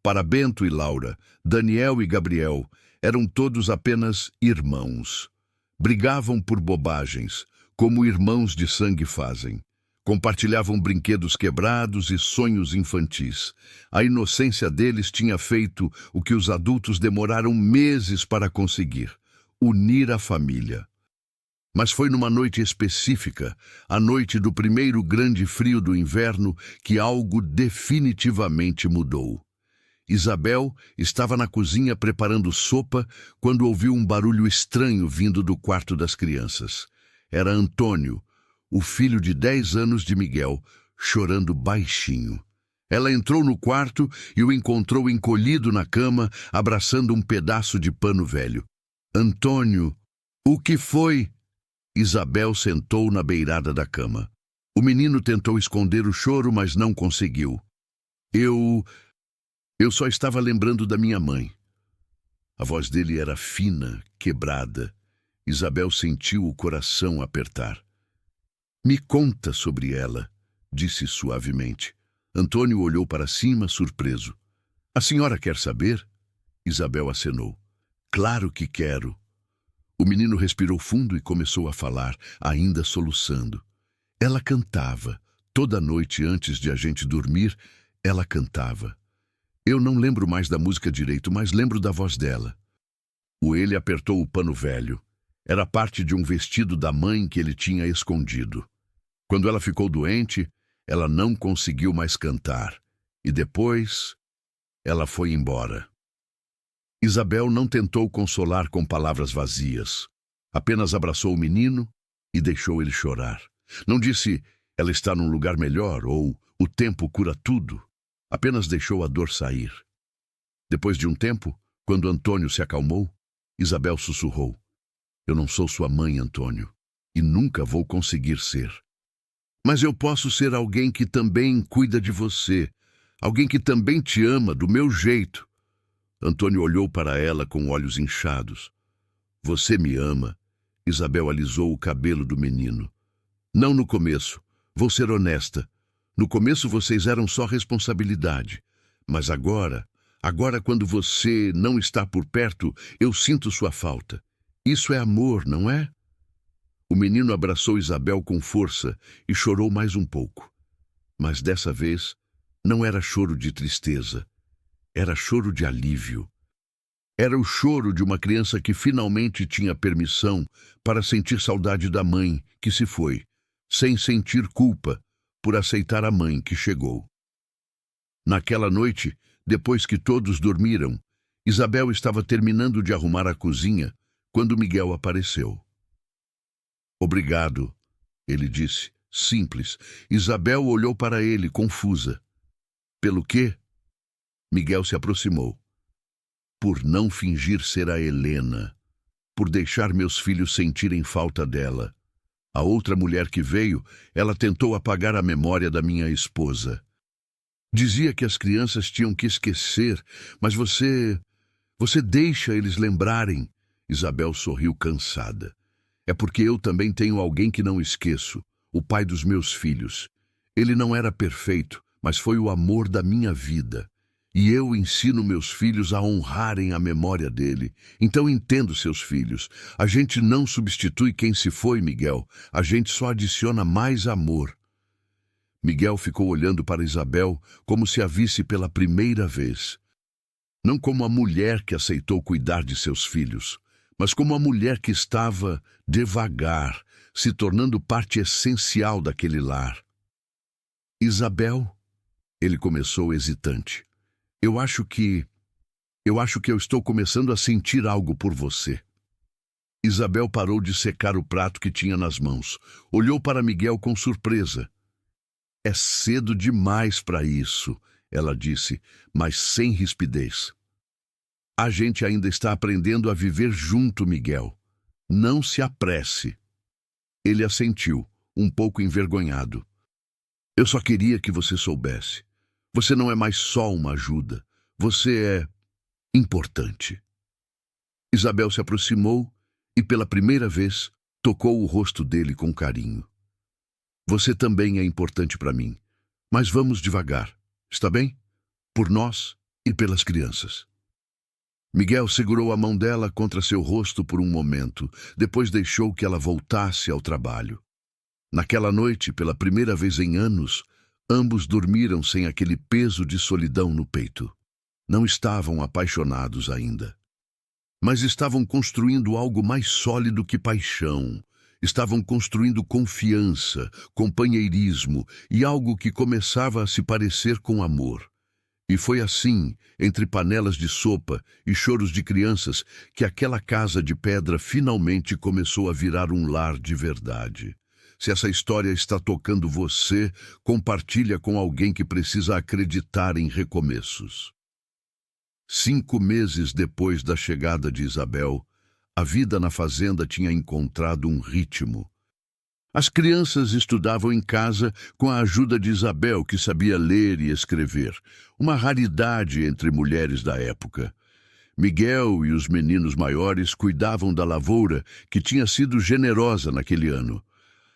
Para Bento e Laura, Daniel e Gabriel, eram todos apenas irmãos. Brigavam por bobagens, como irmãos de sangue fazem. Compartilhavam brinquedos quebrados e sonhos infantis. A inocência deles tinha feito o que os adultos demoraram meses para conseguir: unir a família. Mas foi numa noite específica, a noite do primeiro grande frio do inverno, que algo definitivamente mudou. Isabel estava na cozinha preparando sopa quando ouviu um barulho estranho vindo do quarto das crianças. Era Antônio, o filho de 10 anos de Miguel, chorando baixinho. Ela entrou no quarto e o encontrou encolhido na cama, abraçando um pedaço de pano velho. Antônio, o que foi? Isabel sentou na beirada da cama. O menino tentou esconder o choro, mas não conseguiu. Eu só estava lembrando da minha mãe. A voz dele era fina, quebrada. Isabel sentiu o coração apertar. Me conta sobre ela, disse suavemente. Antônio olhou para cima, surpreso. A senhora quer saber? Isabel acenou. Claro que quero. O menino respirou fundo e começou a falar, ainda soluçando. Ela cantava. Toda noite antes de a gente dormir, ela cantava. Eu não lembro mais da música direito, mas lembro da voz dela. Ele apertou o pano velho. Era parte de um vestido da mãe que ele tinha escondido. Quando ela ficou doente, ela não conseguiu mais cantar. E depois, ela foi embora. Isabel não tentou consolar com palavras vazias. Apenas abraçou o menino e deixou ele chorar. Não disse, ela está num lugar melhor, ou o tempo cura tudo. Apenas deixou a dor sair. Depois de um tempo, quando Antônio se acalmou, Isabel sussurrou. Eu não sou sua mãe, Antônio, e nunca vou conseguir ser. Mas eu posso ser alguém que também cuida de você, alguém que também te ama do meu jeito. Antônio olhou para ela com olhos inchados. Você me ama. Isabel alisou o cabelo do menino. Não no começo. Vou ser honesta. No começo vocês eram só responsabilidade. Mas agora quando você não está por perto, eu sinto sua falta. Isso é amor, não é? O menino abraçou Isabel com força e chorou mais um pouco. Mas dessa vez, não era choro de tristeza. Era choro de alívio. Era o choro de uma criança que finalmente tinha permissão para sentir saudade da mãe que se foi, sem sentir culpa por aceitar a mãe que chegou. Naquela noite, depois que todos dormiram, Isabel estava terminando de arrumar a cozinha quando Miguel apareceu. Obrigado, ele disse, simples. Isabel olhou para ele, confusa. Pelo quê? Miguel se aproximou. Por não fingir ser a Helena. Por deixar meus filhos sentirem falta dela. A outra mulher que veio, ela tentou apagar a memória da minha esposa. Dizia que as crianças tinham que esquecer, mas você deixa eles lembrarem. Isabel sorriu cansada. É porque eu também tenho alguém que não esqueço, o pai dos meus filhos. Ele não era perfeito, mas foi o amor da minha vida. E eu ensino meus filhos a honrarem a memória dele. Então entendo seus filhos. A gente não substitui quem se foi, Miguel. A gente só adiciona mais amor. Miguel ficou olhando para Isabel como se a visse pela primeira vez. Não como a mulher que aceitou cuidar de seus filhos, mas como a mulher que estava, devagar, se tornando parte essencial daquele lar. Isabel, ele começou hesitante. Eu acho que eu estou começando a sentir algo por você. Isabel parou de secar o prato que tinha nas mãos. Olhou para Miguel com surpresa. É cedo demais para isso, ela disse, mas sem rispidez. A gente ainda está aprendendo a viver junto, Miguel. Não se apresse. Ele assentiu, um pouco envergonhado. Eu só queria que você soubesse. Você não é mais só uma ajuda. Você é importante. Isabel se aproximou e, pela primeira vez, tocou o rosto dele com carinho. Você também é importante para mim. Mas vamos devagar, está bem? Por nós e pelas crianças. Miguel segurou a mão dela contra seu rosto por um momento, depois deixou que ela voltasse ao trabalho. Naquela noite, pela primeira vez em anos, ambos dormiram sem aquele peso de solidão no peito. Não estavam apaixonados ainda. Mas estavam construindo algo mais sólido que paixão. Estavam construindo confiança, companheirismo e algo que começava a se parecer com amor. E foi assim, entre panelas de sopa e choros de crianças, que aquela casa de pedra finalmente começou a virar um lar de verdade. Se essa história está tocando você, compartilha com alguém que precisa acreditar em recomeços. 5 meses depois da chegada de Isabel, a vida na fazenda tinha encontrado um ritmo. As crianças estudavam em casa com a ajuda de Isabel, que sabia ler e escrever, uma raridade entre mulheres da época. Miguel e os meninos maiores cuidavam da lavoura, que tinha sido generosa naquele ano.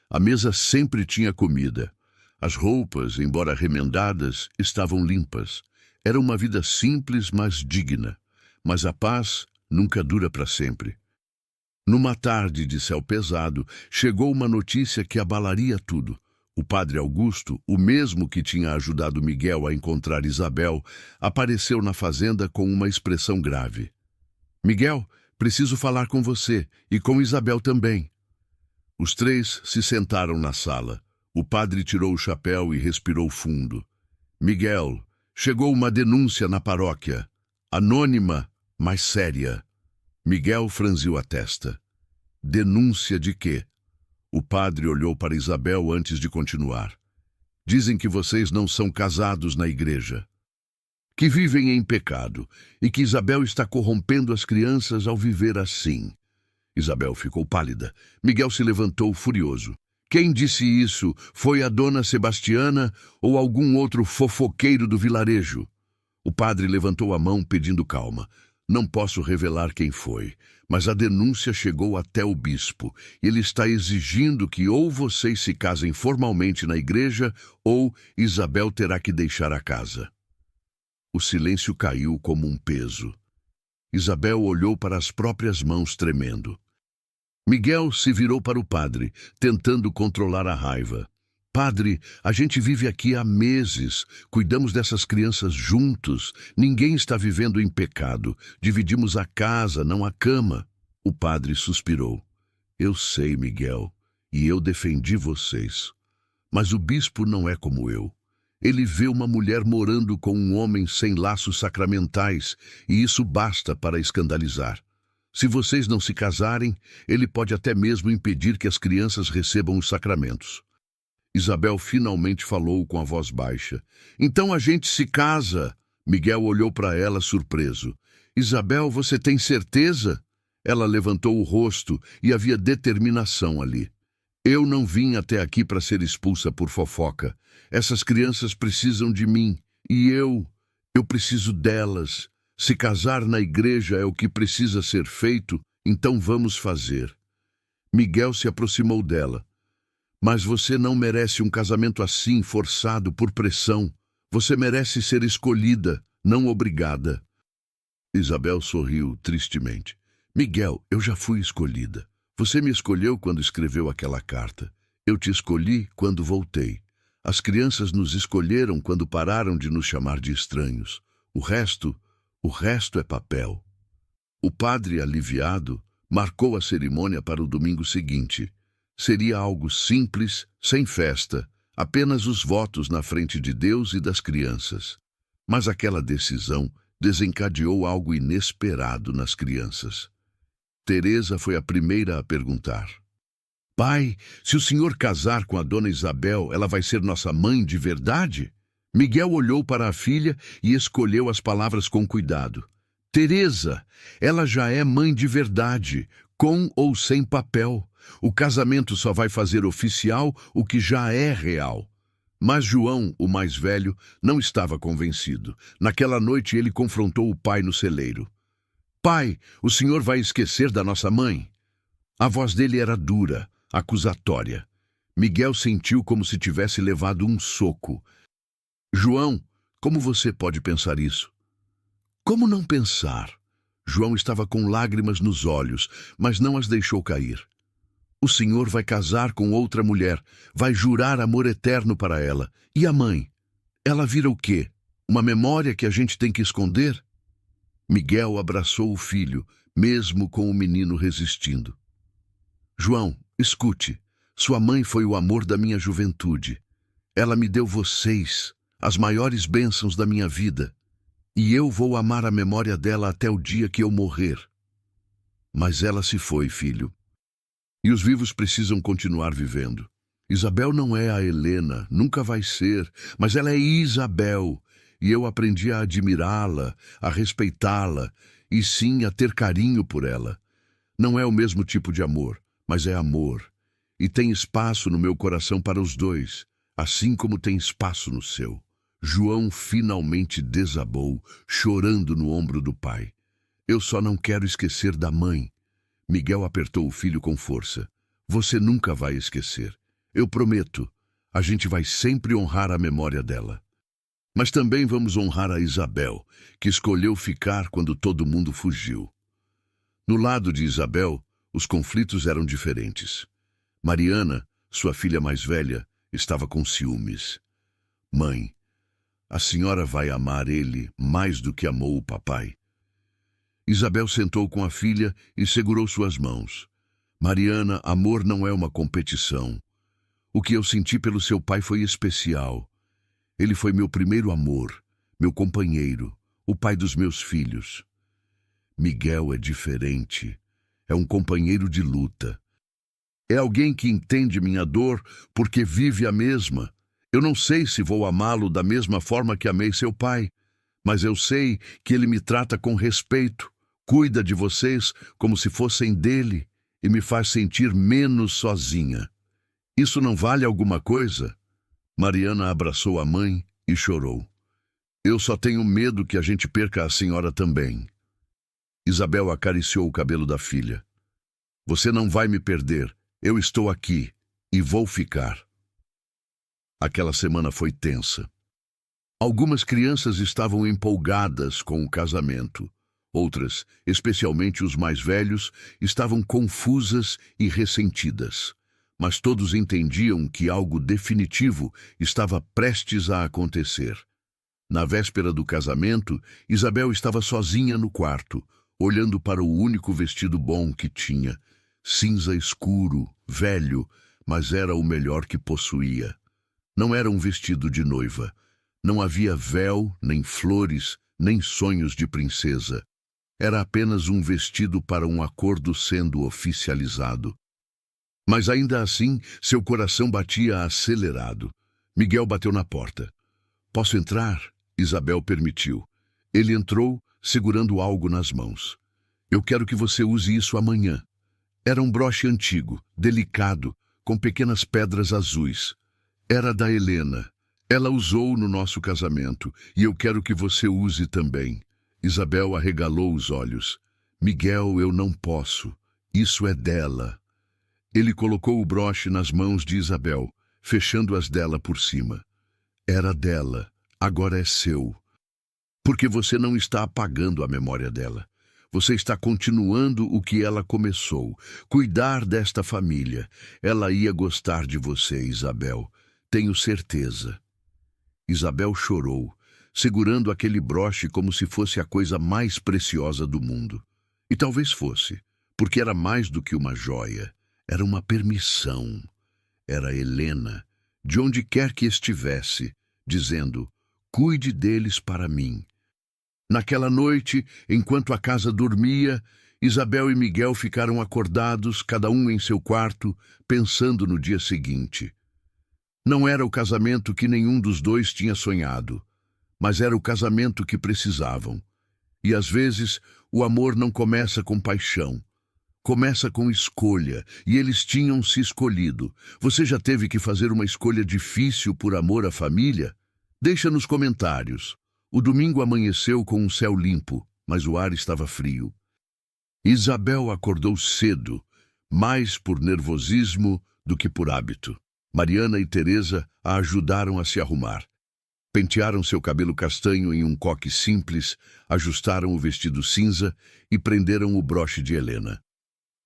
A mesa sempre tinha comida. As roupas, embora remendadas, estavam limpas. Era uma vida simples, mas digna. Mas a paz nunca dura para sempre. Numa tarde de céu pesado, chegou uma notícia que abalaria tudo. O padre Augusto, o mesmo que tinha ajudado Miguel a encontrar Isabel, apareceu na fazenda com uma expressão grave. Miguel, preciso falar com você, e com Isabel também. Os 3 se sentaram na sala. O padre tirou o chapéu e respirou fundo. Miguel, chegou uma denúncia na paróquia. Anônima, mas séria. Miguel franziu a testa. Denúncia de quê? O padre olhou para Isabel antes de continuar. Dizem que vocês não são casados na igreja. Que vivem em pecado e que Isabel está corrompendo as crianças ao viver assim. Isabel ficou pálida. Miguel se levantou furioso. Quem disse isso? Foi a dona Sebastiana ou algum outro fofoqueiro do vilarejo? O padre levantou a mão pedindo calma. Não posso revelar quem foi, mas a denúncia chegou até o bispo. Ele está exigindo que ou vocês se casem formalmente na igreja ou Isabel terá que deixar a casa. O silêncio caiu como um peso. Isabel olhou para as próprias mãos tremendo. Miguel se virou para o padre, tentando controlar a raiva. Padre, a gente vive aqui há meses, cuidamos dessas crianças juntos, ninguém está vivendo em pecado, dividimos a casa, não a cama. O padre suspirou. Eu sei, Miguel, e eu defendi vocês. Mas o bispo não é como eu. Ele vê uma mulher morando com um homem sem laços sacramentais, e isso basta para escandalizar. Se vocês não se casarem, ele pode até mesmo impedir que as crianças recebam os sacramentos. Isabel finalmente falou com a voz baixa. Então a gente se casa. Miguel olhou para ela surpreso. Isabel, você tem certeza? Ela levantou o rosto e havia determinação ali. Eu não vim até aqui para ser expulsa por fofoca. Essas crianças precisam de mim. E eu preciso delas. Se casar na igreja é o que precisa ser feito, então vamos fazer. Miguel se aproximou dela. Mas você não merece um casamento assim, forçado por pressão. Você merece ser escolhida, não obrigada. Isabel sorriu tristemente. Miguel, eu já fui escolhida. Você me escolheu quando escreveu aquela carta. Eu te escolhi quando voltei. As crianças nos escolheram quando pararam de nos chamar de estranhos. O resto é papel. O padre, aliviado, marcou a cerimônia para o domingo seguinte. Seria algo simples, sem festa, apenas os votos na frente de Deus e das crianças. Mas aquela decisão desencadeou algo inesperado nas crianças. Teresa foi a primeira a perguntar. Pai, se o senhor casar com a dona Isabel, ela vai ser nossa mãe de verdade? Miguel olhou para a filha e escolheu as palavras com cuidado. Teresa, ela já é mãe de verdade, com ou sem papel. O casamento só vai fazer oficial o que já é real. Mas João, o mais velho, não estava convencido. Naquela noite ele confrontou o pai no celeiro. Pai, o senhor vai esquecer da nossa mãe? A voz dele era dura, acusatória. Miguel sentiu como se tivesse levado um soco. João, como você pode pensar isso? Como não pensar? João estava com lágrimas nos olhos, mas não as deixou cair. O senhor vai casar com outra mulher, vai jurar amor eterno para ela. E a mãe? Ela vira o quê? Uma memória que a gente tem que esconder? Miguel abraçou o filho, mesmo com o menino resistindo. João, escute, sua mãe foi o amor da minha juventude. Ela me deu vocês, as maiores bênçãos da minha vida. E eu vou amar a memória dela até o dia que eu morrer. Mas ela se foi, filho. E os vivos precisam continuar vivendo. Isabel não é a Helena, nunca vai ser, mas ela é Isabel. E eu aprendi a admirá-la, a respeitá-la, e sim a ter carinho por ela. Não é o mesmo tipo de amor, mas é amor. E tem espaço no meu coração para os dois, assim como tem espaço no seu. João finalmente desabou, chorando no ombro do pai. Eu só não quero esquecer da mãe. Miguel apertou o filho com força. Você nunca vai esquecer. Eu prometo. A gente vai sempre honrar a memória dela. Mas também vamos honrar a Isabel, que escolheu ficar quando todo mundo fugiu. No lado de Isabel, os conflitos eram diferentes. Mariana, sua filha mais velha, estava com ciúmes. Mãe, a senhora vai amar ele mais do que amou o papai. Isabel sentou com a filha e segurou suas mãos. Mariana, amor não é uma competição. O que eu senti pelo seu pai foi especial. Ele foi meu primeiro amor, meu companheiro, o pai dos meus filhos. Miguel é diferente. É um companheiro de luta. É alguém que entende minha dor porque vive a mesma. Eu não sei se vou amá-lo da mesma forma que amei seu pai, mas eu sei que ele me trata com respeito, cuida de vocês como se fossem dele e me faz sentir menos sozinha. Isso não vale alguma coisa? Mariana abraçou a mãe e chorou. Eu só tenho medo que a gente perca a senhora também. Isabel acariciou o cabelo da filha. Você não vai me perder. Eu estou aqui e vou ficar. Aquela semana foi tensa. Algumas crianças estavam empolgadas com o casamento. Outras, especialmente os mais velhos, estavam confusas e ressentidas. Mas todos entendiam que algo definitivo estava prestes a acontecer. Na véspera do casamento, Isabel estava sozinha no quarto, olhando para o único vestido bom que tinha. Cinza escuro, velho, mas era o melhor que possuía. Não era um vestido de noiva. Não havia véu, nem flores, nem sonhos de princesa. Era apenas um vestido para um acordo sendo oficializado. Mas ainda assim, seu coração batia acelerado. Miguel bateu na porta. "Posso entrar?" Isabel permitiu. Ele entrou, segurando algo nas mãos. "Eu quero que você use isso amanhã." Era um broche antigo, delicado, com pequenas pedras azuis. Era da Helena. Ela usou no nosso casamento, e eu quero que você use também. Isabel arregalou os olhos. "Miguel, eu não posso. Isso é dela." Ele colocou o broche nas mãos de Isabel, fechando as dela por cima. "Era dela, agora é seu." Porque você não está apagando a memória dela. Você está continuando o que ela começou. Cuidar desta família. Ela ia gostar de você, Isabel. Tenho certeza. Isabel chorou, segurando aquele broche como se fosse a coisa mais preciosa do mundo. E talvez fosse, porque era mais do que uma joia. Era uma permissão. Era Helena, de onde quer que estivesse, dizendo: "Cuide deles para mim." Naquela noite, enquanto a casa dormia, Isabel e Miguel ficaram acordados, cada um em seu quarto, pensando no dia seguinte. Não era o casamento que nenhum dos dois tinha sonhado, mas era o casamento que precisavam. E às vezes, o amor não começa com paixão. Começa com escolha, e eles tinham se escolhido. Você já teve que fazer uma escolha difícil por amor à família? Deixa nos comentários. O domingo amanheceu com um céu limpo, mas o ar estava frio. Isabel acordou cedo, mais por nervosismo do que por hábito. Mariana e Teresa a ajudaram a se arrumar. Pentearam seu cabelo castanho em um coque simples, ajustaram o vestido cinza e prenderam o broche de Helena.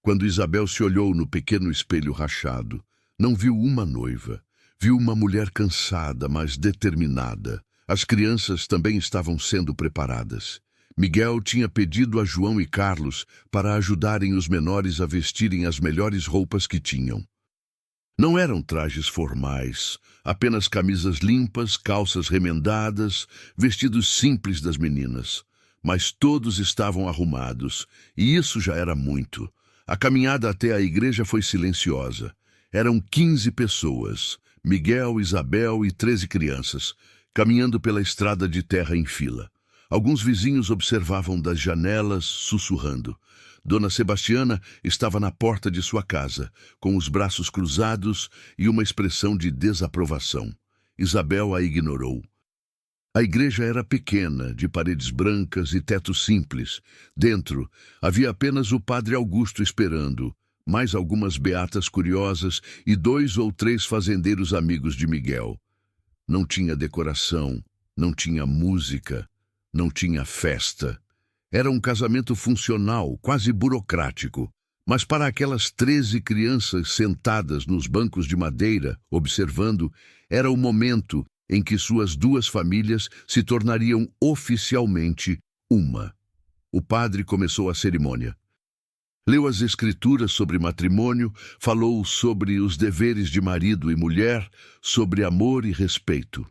Quando Isabel se olhou no pequeno espelho rachado, não viu uma noiva. Viu uma mulher cansada, mas determinada. As crianças também estavam sendo preparadas. Miguel tinha pedido a João e Carlos para ajudarem os menores a vestirem as melhores roupas que tinham. Não eram trajes formais, apenas camisas limpas, calças remendadas, vestidos simples das meninas. Mas todos estavam arrumados, e isso já era muito. A caminhada até a igreja foi silenciosa. Eram 15 pessoas, Miguel, Isabel e 13 crianças, caminhando pela estrada de terra em fila. Alguns vizinhos observavam das janelas, sussurrando. Dona Sebastiana estava na porta de sua casa, com os braços cruzados e uma expressão de desaprovação. Isabel a ignorou. A igreja era pequena, de paredes brancas e teto simples. Dentro, havia apenas o padre Augusto esperando, mais algumas beatas curiosas e 2 ou 3 fazendeiros amigos de Miguel. Não tinha decoração, não tinha música, não tinha festa. Era um casamento funcional, quase burocrático. Mas para aquelas 13 crianças sentadas nos bancos de madeira, observando, era o momento em que suas 2 famílias se tornariam oficialmente uma. O padre começou a cerimônia. Leu as escrituras sobre matrimônio, falou sobre os deveres de marido e mulher, sobre amor e respeito.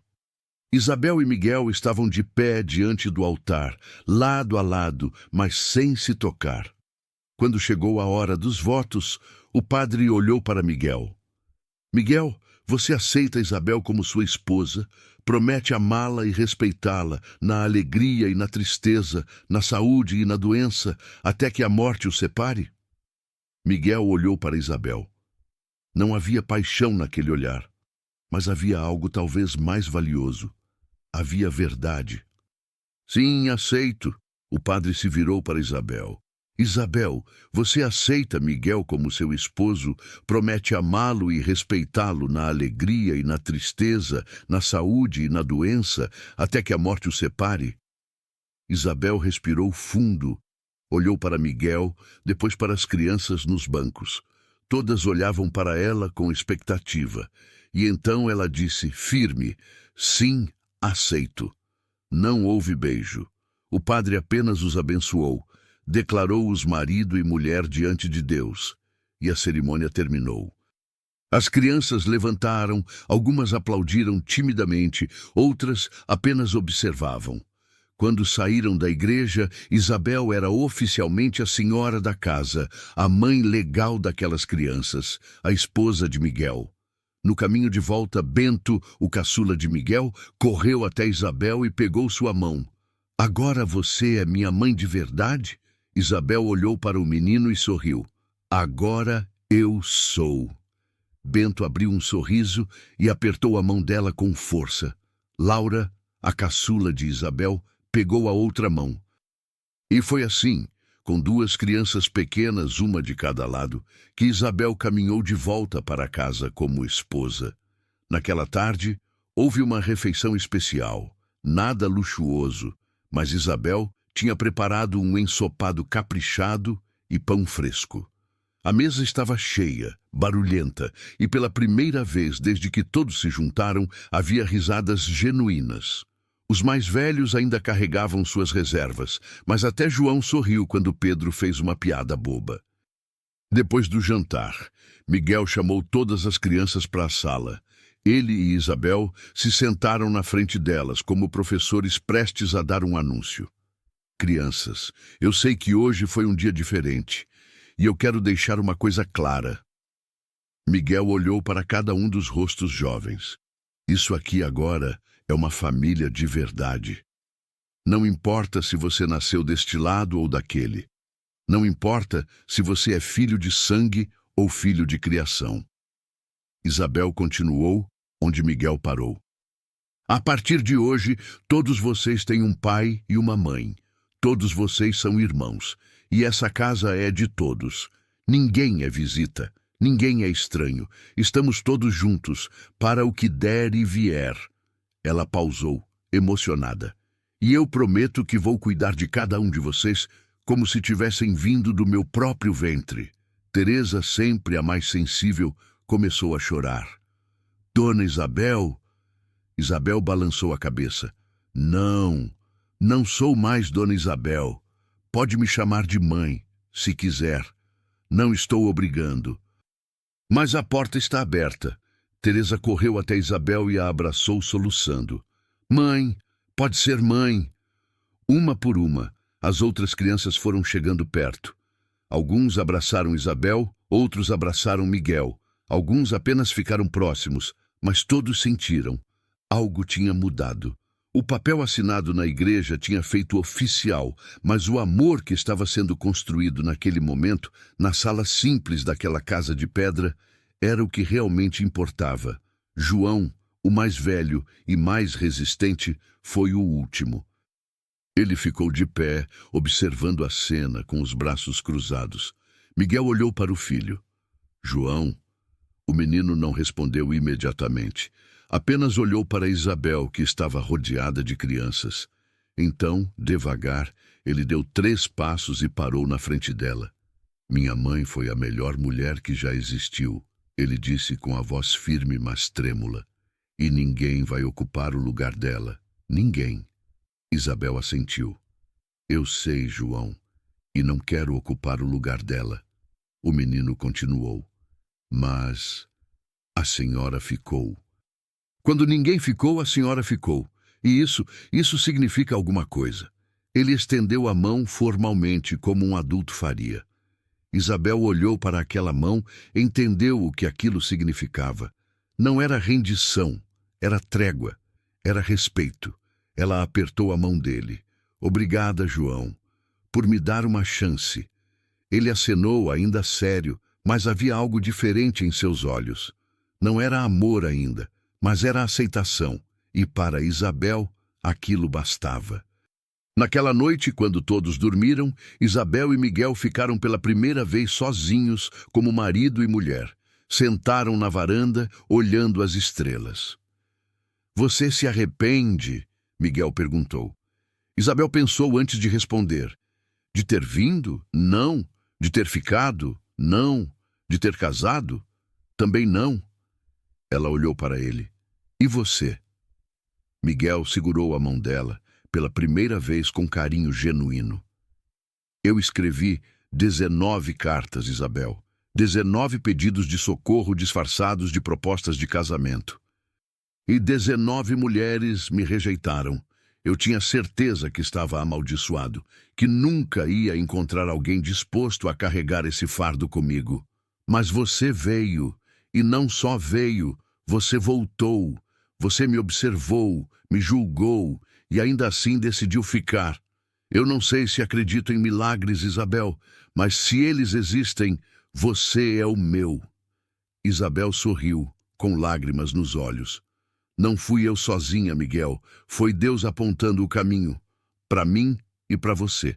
Isabel e Miguel estavam de pé diante do altar, lado a lado, mas sem se tocar. Quando chegou a hora dos votos, o padre olhou para Miguel. "Miguel, você aceita Isabel como sua esposa, promete amá-la e respeitá-la, na alegria e na tristeza, na saúde e na doença, até que a morte os separe?" Miguel olhou para Isabel. Não havia paixão naquele olhar, mas havia algo talvez mais valioso. Havia verdade. "Sim, aceito." O padre se virou para Isabel. "Isabel, você aceita Miguel como seu esposo, promete amá-lo e respeitá-lo na alegria e na tristeza, na saúde e na doença, até que a morte os separe?" Isabel respirou fundo, olhou para Miguel, depois para as crianças nos bancos. Todas olhavam para ela com expectativa, e então ela disse, firme, "Sim, aceito." Não houve beijo. O padre apenas os abençoou, declarou-os marido e mulher diante de Deus, e a cerimônia terminou. As crianças levantaram, algumas aplaudiram timidamente, outras apenas observavam. Quando saíram da igreja, Isabel era oficialmente a senhora da casa, a mãe legal daquelas crianças, a esposa de Miguel. No caminho de volta, Bento, o caçula de Miguel, correu até Isabel e pegou sua mão. Agora você é minha mãe de verdade? Isabel olhou para o menino e sorriu. Agora eu sou. Bento abriu um sorriso e apertou a mão dela com força. Laura, a caçula de Isabel, pegou a outra mão. E foi assim, com duas crianças pequenas, uma de cada lado, que Isabel caminhou de volta para casa como esposa. Naquela tarde, houve uma refeição especial, nada luxuoso, mas Isabel tinha preparado um ensopado caprichado e pão fresco. A mesa estava cheia, barulhenta, e pela primeira vez desde que todos se juntaram, havia risadas genuínas. Os mais velhos ainda carregavam suas reservas, mas até João sorriu quando Pedro fez uma piada boba. Depois do jantar, Miguel chamou todas as crianças para a sala. Ele e Isabel se sentaram na frente delas, como professores prestes a dar um anúncio. Crianças, eu sei que hoje foi um dia diferente, e eu quero deixar uma coisa clara. Miguel olhou para cada um dos rostos jovens. Isso aqui agora é uma família de verdade. Não importa se você nasceu deste lado ou daquele. Não importa se você é filho de sangue ou filho de criação. Isabel continuou onde Miguel parou. A partir de hoje, todos vocês têm um pai e uma mãe. Todos vocês são irmãos. E essa casa é de todos. Ninguém é visita. Ninguém é estranho. Estamos todos juntos, para o que der e vier. Ela pausou, emocionada. E eu prometo que vou cuidar de cada um de vocês como se tivessem vindo do meu próprio ventre. Teresa, sempre a mais sensível, começou a chorar. Dona Isabel... Isabel balançou a cabeça. Não, não sou mais Dona Isabel. Pode me chamar de mãe, se quiser. Não estou obrigando. Mas a porta está aberta. Teresa correu até Isabel e a abraçou soluçando. Mãe, pode ser mãe. Uma por uma, as outras crianças foram chegando perto. Alguns abraçaram Isabel, outros abraçaram Miguel. Alguns apenas ficaram próximos, mas todos sentiram. Algo tinha mudado. O papel assinado na igreja tinha feito oficial, mas o amor que estava sendo construído naquele momento, na sala simples daquela casa de pedra, era o que realmente importava. João, o mais velho e mais resistente, foi o último. Ele ficou de pé, observando a cena com os braços cruzados. Miguel olhou para o filho. João. O menino não respondeu imediatamente. Apenas olhou para Isabel, que estava rodeada de crianças. Então, devagar, ele deu 3 passos e parou na frente dela. Minha mãe foi a melhor mulher que já existiu, ele disse com a voz firme, mas trêmula. E ninguém vai ocupar o lugar dela. Ninguém. Isabel assentiu. Eu sei, João, e não quero ocupar o lugar dela. O menino continuou. Mas a senhora ficou. Quando ninguém ficou, a senhora ficou. E isso significa alguma coisa. Ele estendeu a mão formalmente, como um adulto faria. Isabel olhou para aquela mão, entendeu o que aquilo significava. Não era rendição, era trégua, era respeito. Ela apertou a mão dele. Obrigada, João, por me dar uma chance. Ele acenou, ainda sério, mas havia algo diferente em seus olhos. Não era amor ainda, mas era aceitação, e para Isabel aquilo bastava. Naquela noite, quando todos dormiram, Isabel e Miguel ficaram pela primeira vez sozinhos, como marido e mulher. Sentaram na varanda, olhando as estrelas. Você se arrepende? Miguel perguntou. Isabel pensou antes de responder. De ter vindo? Não. De ter ficado? Não. De ter casado? Também não. Ela olhou para ele. E você? Miguel segurou a mão dela, pela primeira vez com carinho genuíno. Eu escrevi 19 cartas, Isabel. 19 pedidos de socorro disfarçados de propostas de casamento. E 19 mulheres me rejeitaram. Eu tinha certeza que estava amaldiçoado, que nunca ia encontrar alguém disposto a carregar esse fardo comigo. Mas você veio, e não só veio, você voltou. Você me observou, me julgou, e ainda assim decidiu ficar. Eu não sei se acredito em milagres, Isabel, mas se eles existem, você é o meu. Isabel sorriu, com lágrimas nos olhos. Não fui eu sozinha, Miguel. Foi Deus apontando o caminho, para mim e para você.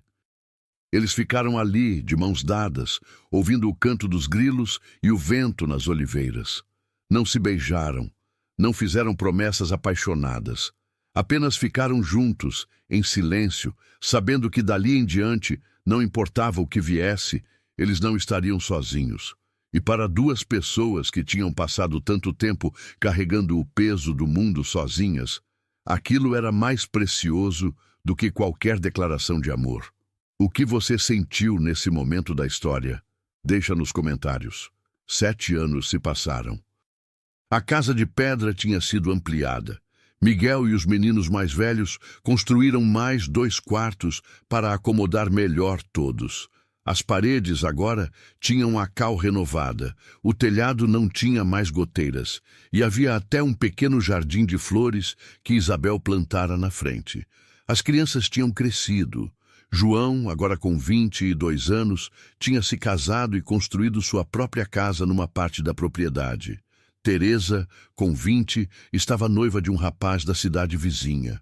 Eles ficaram ali, de mãos dadas, ouvindo o canto dos grilos e o vento nas oliveiras. Não se beijaram, não fizeram promessas apaixonadas. Apenas ficaram juntos, em silêncio, sabendo que dali em diante, não importava o que viesse, eles não estariam sozinhos. E para duas pessoas que tinham passado tanto tempo carregando o peso do mundo sozinhas, aquilo era mais precioso do que qualquer declaração de amor. O que você sentiu nesse momento da história? Deixa nos comentários. 7 anos se passaram. A casa de pedra tinha sido ampliada. Miguel e os meninos mais velhos construíram mais 2 quartos para acomodar melhor todos. As paredes agora tinham a cal renovada, o telhado não tinha mais goteiras, e havia até um pequeno jardim de flores que Isabel plantara na frente. As crianças tinham crescido. João, agora com 22 anos, tinha se casado e construído sua própria casa numa parte da propriedade. Teresa, com 20, estava noiva de um rapaz da cidade vizinha.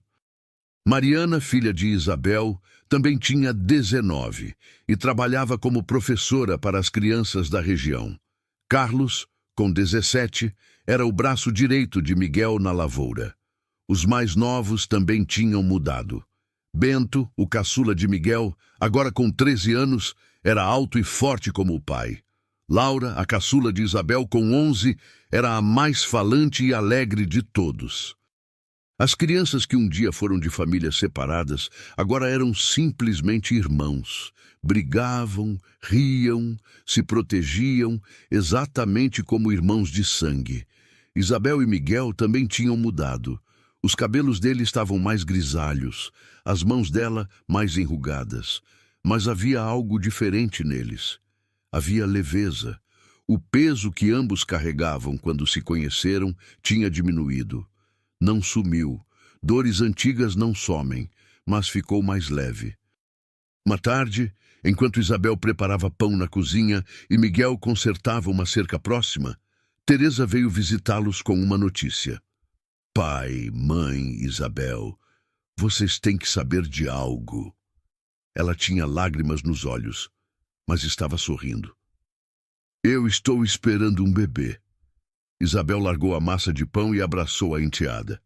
Mariana, filha de Isabel, também tinha 19 e trabalhava como professora para as crianças da região. Carlos, com 17, era o braço direito de Miguel na lavoura. Os mais novos também tinham mudado. Bento, o caçula de Miguel, agora com 13 anos, era alto e forte como o pai. Laura, a caçula de Isabel, com 11, era a mais falante e alegre de todos. As crianças que um dia foram de famílias separadas, agora eram simplesmente irmãos. Brigavam, riam, se protegiam, exatamente como irmãos de sangue. Isabel e Miguel também tinham mudado. Os cabelos dele estavam mais grisalhos, as mãos dela mais enrugadas. Mas havia algo diferente neles. Havia leveza. O peso que ambos carregavam quando se conheceram tinha diminuído. Não sumiu. Dores antigas não somem, mas ficou mais leve. Uma tarde, enquanto Isabel preparava pão na cozinha e Miguel consertava uma cerca próxima, Teresa veio visitá-los com uma notícia. Pai, mãe, Isabel, vocês têm que saber de algo. Ela tinha lágrimas nos olhos, mas estava sorrindo. Eu estou esperando um bebê. Isabel largou a massa de pão e abraçou a enteada.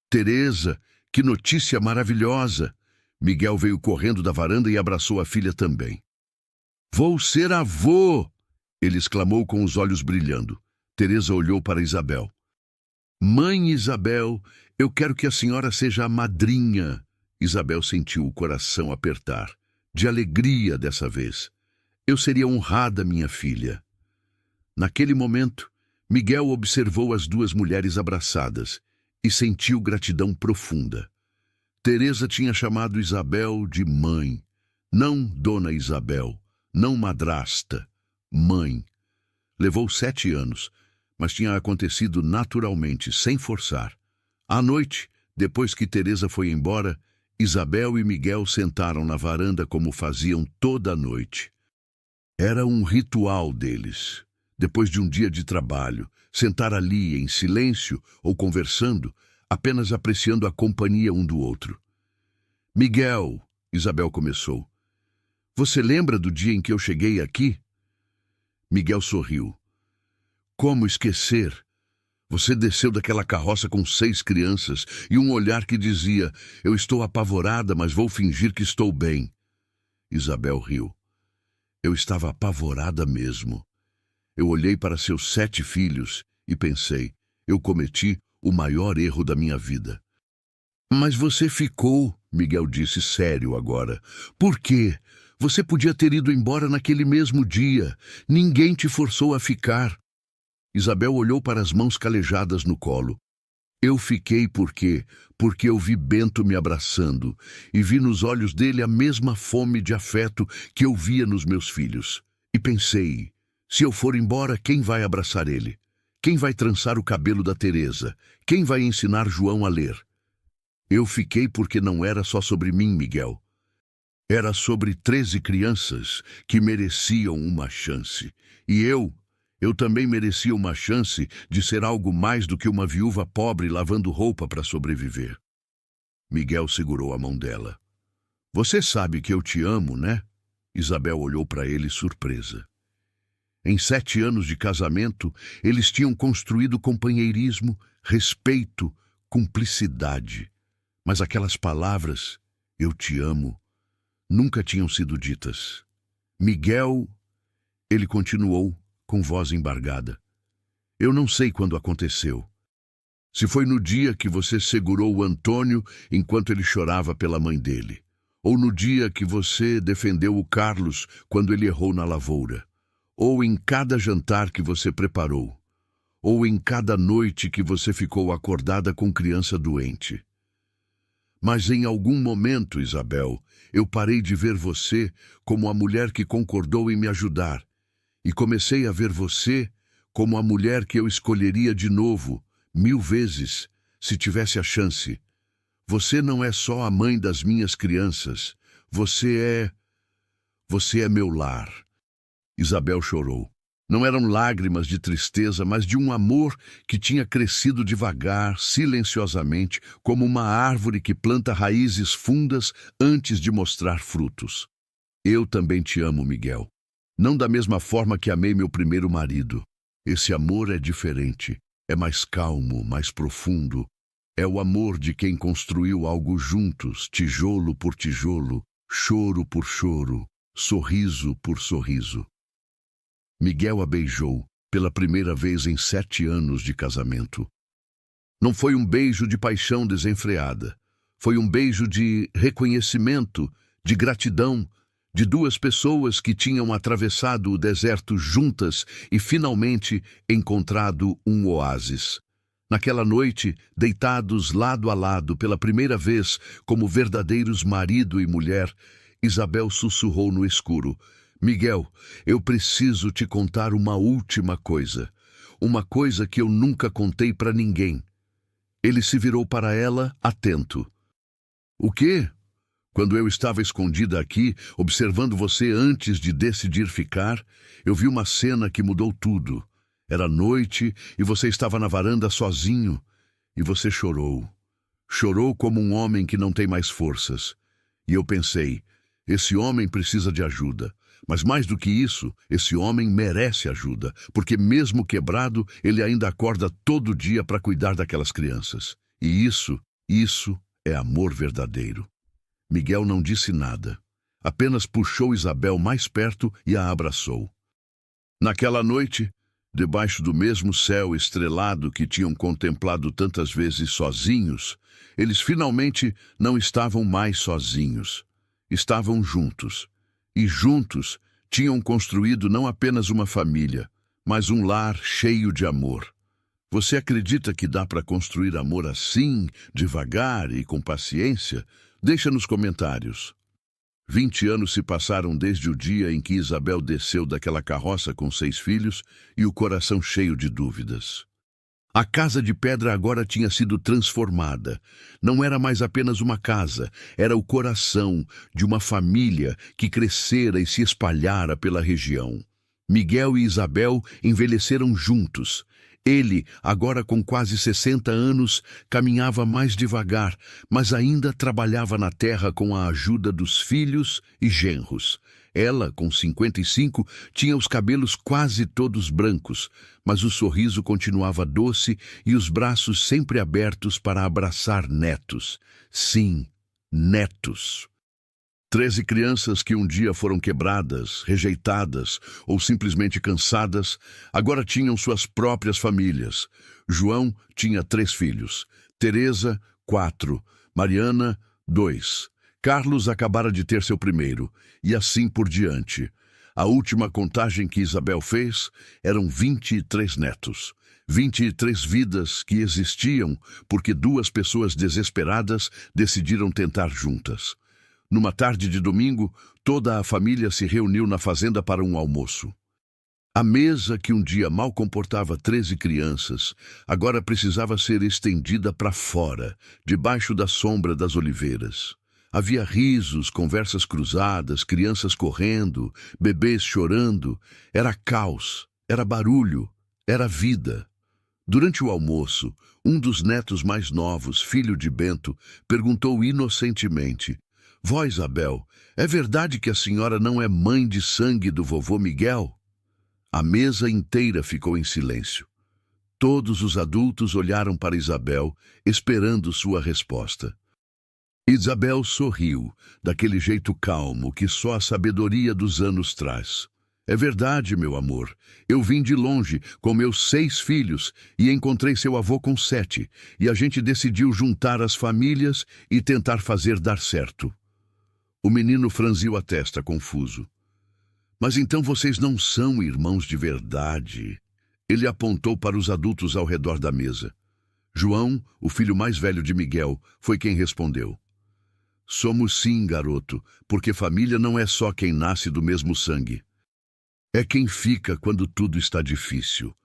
Teresa, que notícia maravilhosa! Miguel veio correndo da varanda e abraçou a filha também. Vou ser avô! Ele exclamou com os olhos brilhando. Teresa olhou para Isabel. Mãe Isabel, eu quero que a senhora seja a madrinha. Isabel sentiu o coração apertar, de alegria dessa vez. Eu seria honrada, minha filha. Naquele momento, Miguel observou as duas mulheres abraçadas e sentiu gratidão profunda. Teresa tinha chamado Isabel de mãe, não Dona Isabel, não madrasta, mãe. Levou 7 anos, mas tinha acontecido naturalmente, sem forçar. À noite, depois que Teresa foi embora, Isabel e Miguel sentaram na varanda como faziam toda a noite. Era um ritual deles. Depois de um dia de trabalho, sentar ali em silêncio ou conversando, apenas apreciando a companhia um do outro. Miguel, Isabel começou. Você lembra do dia em que eu cheguei aqui? Miguel sorriu. Como esquecer? Você desceu daquela carroça com 6 crianças e um olhar que dizia, eu estou apavorada, mas vou fingir que estou bem. Isabel riu. Eu estava apavorada mesmo. Eu olhei para seus 7 filhos e pensei, eu cometi o maior erro da minha vida. Mas você ficou, Miguel disse sério agora. Por quê? Você podia ter ido embora naquele mesmo dia. Ninguém te forçou a ficar. Isabel olhou para as mãos calejadas no colo. Eu fiquei porque eu vi Bento me abraçando e vi nos olhos dele a mesma fome de afeto que eu via nos meus filhos. E pensei, se eu for embora, quem vai abraçar ele? Quem vai trançar o cabelo da Teresa? Quem vai ensinar João a ler? Eu fiquei porque não era só sobre mim, Miguel. Era sobre 13 crianças que mereciam uma chance. E eu também merecia uma chance de ser algo mais do que uma viúva pobre lavando roupa para sobreviver. Miguel segurou a mão dela. Você sabe que eu te amo, né? Isabel olhou para ele surpresa. Em 7 anos de casamento, eles tinham construído companheirismo, respeito, cumplicidade. Mas aquelas palavras, eu te amo, nunca tinham sido ditas. Miguel, ele continuou, com voz embargada. Eu não sei quando aconteceu. Se foi no dia que você segurou o Antônio enquanto ele chorava pela mãe dele, ou no dia que você defendeu o Carlos quando ele errou na lavoura, ou em cada jantar que você preparou, ou em cada noite que você ficou acordada com criança doente. Mas em algum momento, Isabel, eu parei de ver você como a mulher que concordou em me ajudar e comecei a ver você como a mulher que eu escolheria de novo, 1000 vezes, se tivesse a chance. Você não é só a mãe das minhas crianças, você é meu lar. Isabel chorou. Não eram lágrimas de tristeza, mas de um amor que tinha crescido devagar, silenciosamente, como uma árvore que planta raízes fundas antes de mostrar frutos. Eu também te amo, Miguel. Não da mesma forma que amei meu primeiro marido. Esse amor é diferente, é mais calmo, mais profundo. É o amor de quem construiu algo juntos, tijolo por tijolo, choro por choro, sorriso por sorriso. Miguel a beijou, pela primeira vez em 7 anos de casamento. Não foi um beijo de paixão desenfreada. Foi um beijo de reconhecimento, de gratidão, de 2 pessoas que tinham atravessado o deserto juntas e finalmente encontrado um oásis. Naquela noite, deitados lado a lado pela primeira vez como verdadeiros marido e mulher, Isabel sussurrou no escuro: Miguel, eu preciso te contar uma última coisa. Uma coisa que eu nunca contei para ninguém. Ele se virou para ela, atento. O quê? Quando eu estava escondida aqui, observando você antes de decidir ficar, eu vi uma cena que mudou tudo. Era noite e você estava na varanda sozinho. E você chorou. Chorou como um homem que não tem mais forças. E eu pensei, esse homem precisa de ajuda. Mas mais do que isso, esse homem merece ajuda, porque mesmo quebrado, ele ainda acorda todo dia para cuidar daquelas crianças. E isso é amor verdadeiro. Miguel não disse nada, apenas puxou Isabel mais perto e a abraçou. Naquela noite, debaixo do mesmo céu estrelado que tinham contemplado tantas vezes sozinhos, eles finalmente não estavam mais sozinhos. Estavam juntos. E juntos tinham construído não apenas uma família, mas um lar cheio de amor. Você acredita que dá para construir amor assim, devagar e com paciência? Deixa nos comentários. 20 anos se passaram desde o dia em que Isabel desceu daquela carroça com 6 filhos e o coração cheio de dúvidas. A casa de pedra agora tinha sido transformada. Não era mais apenas uma casa, era o coração de uma família que crescera e se espalhara pela região. Miguel e Isabel envelheceram juntos. Ele, agora com quase 60 anos, caminhava mais devagar, mas ainda trabalhava na terra com a ajuda dos filhos e genros. Ela, com 55, tinha os cabelos quase todos brancos, mas o sorriso continuava doce e os braços sempre abertos para abraçar netos. Sim, netos. 13 crianças que um dia foram quebradas, rejeitadas ou simplesmente cansadas, agora tinham suas próprias famílias. João tinha 3 filhos, Teresa, 4, Mariana, 2. Carlos acabara de ter seu primeiro, e assim por diante. A última contagem que Isabel fez eram 23 netos. 23 vidas que existiam porque duas pessoas desesperadas decidiram tentar juntas. Numa tarde de domingo, toda a família se reuniu na fazenda para um almoço. A mesa, que um dia mal comportava 13 crianças, agora precisava ser estendida para fora, debaixo da sombra das oliveiras. Havia risos, conversas cruzadas, crianças correndo, bebês chorando. Era caos, era barulho, era vida. Durante o almoço, um dos netos mais novos, filho de Bento, perguntou inocentemente: Vó Isabel, é verdade que a senhora não é mãe de sangue do vovô Miguel? A mesa inteira ficou em silêncio. Todos os adultos olharam para Isabel, esperando sua resposta. Isabel sorriu, daquele jeito calmo que só a sabedoria dos anos traz. É verdade, meu amor. Eu vim de longe, com meus 6 filhos, e encontrei seu avô com 7, e a gente decidiu juntar as famílias e tentar fazer dar certo. O menino franziu a testa, confuso. Mas então vocês não são irmãos de verdade. Ele apontou para os adultos ao redor da mesa. João, o filho mais velho de Miguel, foi quem respondeu. Somos sim, garoto, porque família não é só quem nasce do mesmo sangue. É quem fica quando tudo está difícil.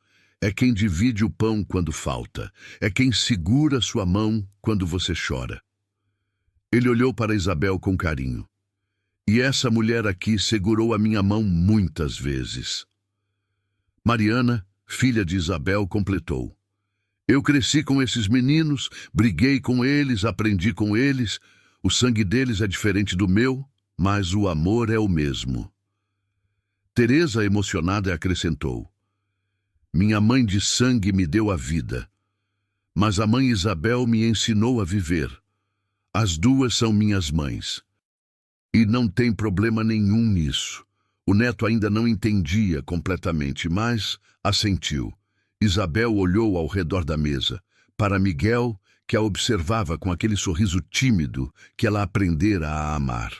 É quem divide o pão quando falta. É quem segura sua mão quando você chora. Ele olhou para Isabel com carinho. E essa mulher aqui segurou a minha mão muitas vezes. Mariana, filha de Isabel, completou. Eu cresci com esses meninos, briguei com eles, aprendi com eles. O sangue deles é diferente do meu, mas o amor é o mesmo. Teresa, emocionada, acrescentou. Minha mãe de sangue me deu a vida, mas a mãe Isabel me ensinou a viver. As duas são minhas mães. E não tem problema nenhum nisso. O neto ainda não entendia completamente, mas assentiu. Isabel olhou ao redor da mesa, para Miguel, que a observava com aquele sorriso tímido que ela aprendera a amar.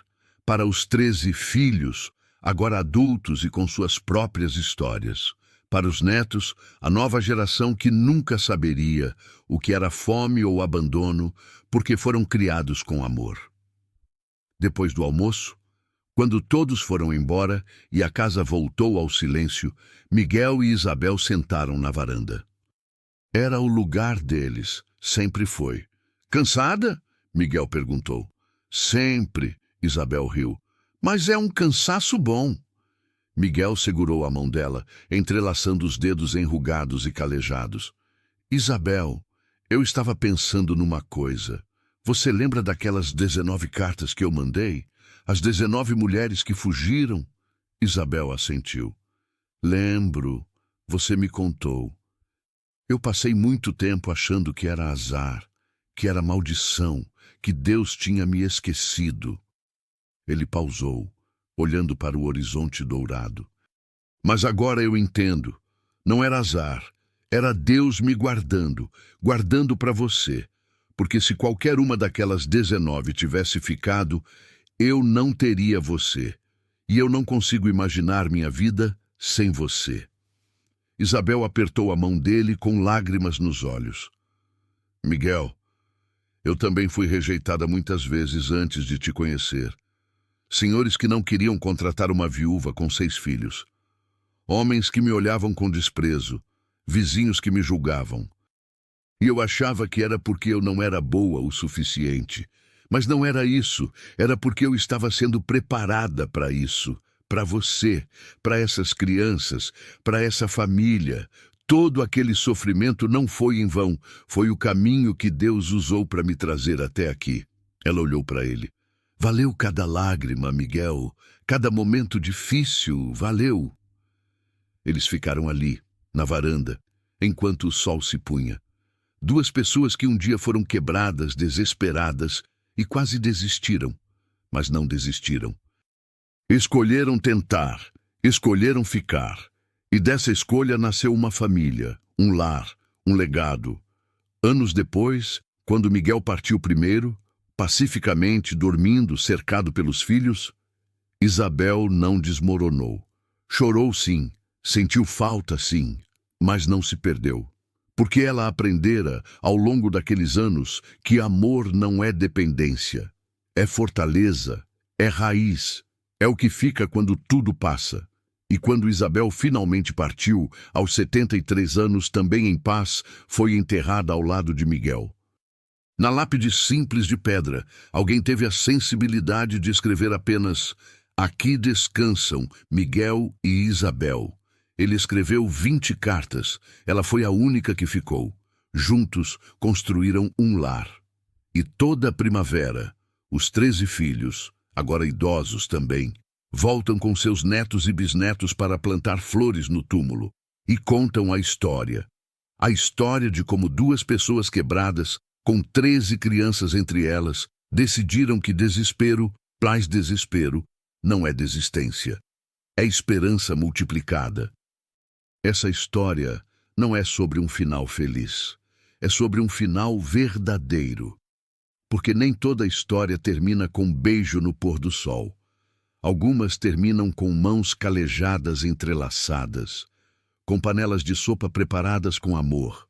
Para os 13 filhos, agora adultos e com suas próprias histórias. Para os netos, a nova geração que nunca saberia o que era fome ou abandono, porque foram criados com amor. Depois do almoço, quando todos foram embora e a casa voltou ao silêncio, Miguel e Isabel sentaram na varanda. Era o lugar deles, sempre foi. Cansada? Miguel perguntou. Sempre, Isabel riu. Mas é um cansaço bom. Miguel segurou a mão dela, entrelaçando os dedos enrugados e calejados. Isabel, eu estava pensando numa coisa. Você lembra daquelas 19 cartas que eu mandei? As 19 mulheres que fugiram? Isabel assentiu. Lembro, você me contou. Eu passei muito tempo achando que era azar, que era maldição, que Deus tinha me esquecido. Ele pausou, olhando para o horizonte dourado. Mas agora eu entendo. Não era azar. Era Deus me guardando, guardando para você. Porque se qualquer uma daquelas 19 tivesse ficado, eu não teria você. E eu não consigo imaginar minha vida sem você. Isabel apertou a mão dele com lágrimas nos olhos. Miguel, eu também fui rejeitada muitas vezes antes de te conhecer. Senhores que não queriam contratar uma viúva com 6 filhos. Homens que me olhavam com desprezo. Vizinhos que me julgavam. E eu achava que era porque eu não era boa o suficiente. Mas não era isso. Era porque eu estava sendo preparada para isso. Para você, para essas crianças, para essa família. Todo aquele sofrimento não foi em vão. Foi o caminho que Deus usou para me trazer até aqui. Ela olhou para ele. Valeu cada lágrima, Miguel. Cada momento difícil, valeu. Eles ficaram ali, na varanda, enquanto o sol se punha. 2 pessoas que um dia foram quebradas, desesperadas e quase desistiram, mas não desistiram. Escolheram tentar, escolheram ficar. E dessa escolha nasceu uma família, um lar, um legado. Anos depois, quando Miguel partiu primeiro, pacificamente dormindo, cercado pelos filhos, Isabel não desmoronou. Chorou sim, sentiu falta sim, mas não se perdeu. porque ela aprendera, ao longo daqueles anos, que amor não é dependência, é fortaleza, é raiz, é o que fica quando tudo passa. E quando Isabel finalmente partiu, aos 73 anos, também em paz, foi enterrada ao lado de Miguel. Na lápide simples de pedra, alguém teve a sensibilidade de escrever apenas: aqui descansam Miguel e Isabel. Ele escreveu 20 cartas, ela foi a única que ficou. Juntos construíram um lar. E toda a primavera, os 13 filhos, agora idosos também, voltam com seus netos e bisnetos para plantar flores no túmulo e contam a história. A história de como duas pessoas quebradas, com 13 crianças entre elas, decidiram que desespero, mais desespero, não é desistência. É esperança multiplicada. Essa história não é sobre um final feliz. É sobre um final verdadeiro. Porque nem toda história termina com um beijo no pôr do sol. Algumas terminam com mãos calejadas entrelaçadas, com panelas de sopa preparadas com amor,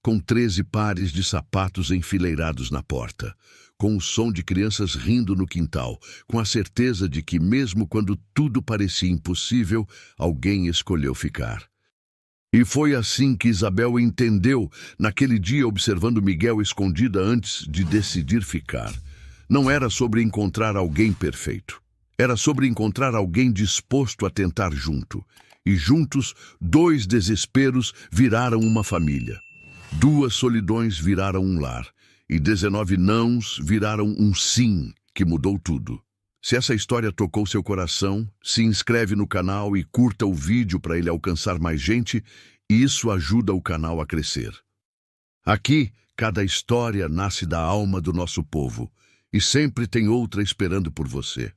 com 13 pares de sapatos enfileirados na porta, com o som de crianças rindo no quintal, com a certeza de que mesmo quando tudo parecia impossível, alguém escolheu ficar. E foi assim que Isabel entendeu, naquele dia observando Miguel escondida antes de decidir ficar. Não era sobre encontrar alguém perfeito. Era sobre encontrar alguém disposto a tentar junto. E juntos, 2 desesperos viraram uma família. 2 solidões viraram um lar. E 19 nãos viraram um sim, que mudou tudo. Se essa história tocou seu coração, se inscreve no canal e curta o vídeo para ele alcançar mais gente, e isso ajuda o canal a crescer. Aqui, cada história nasce da alma do nosso povo, e sempre tem outra esperando por você.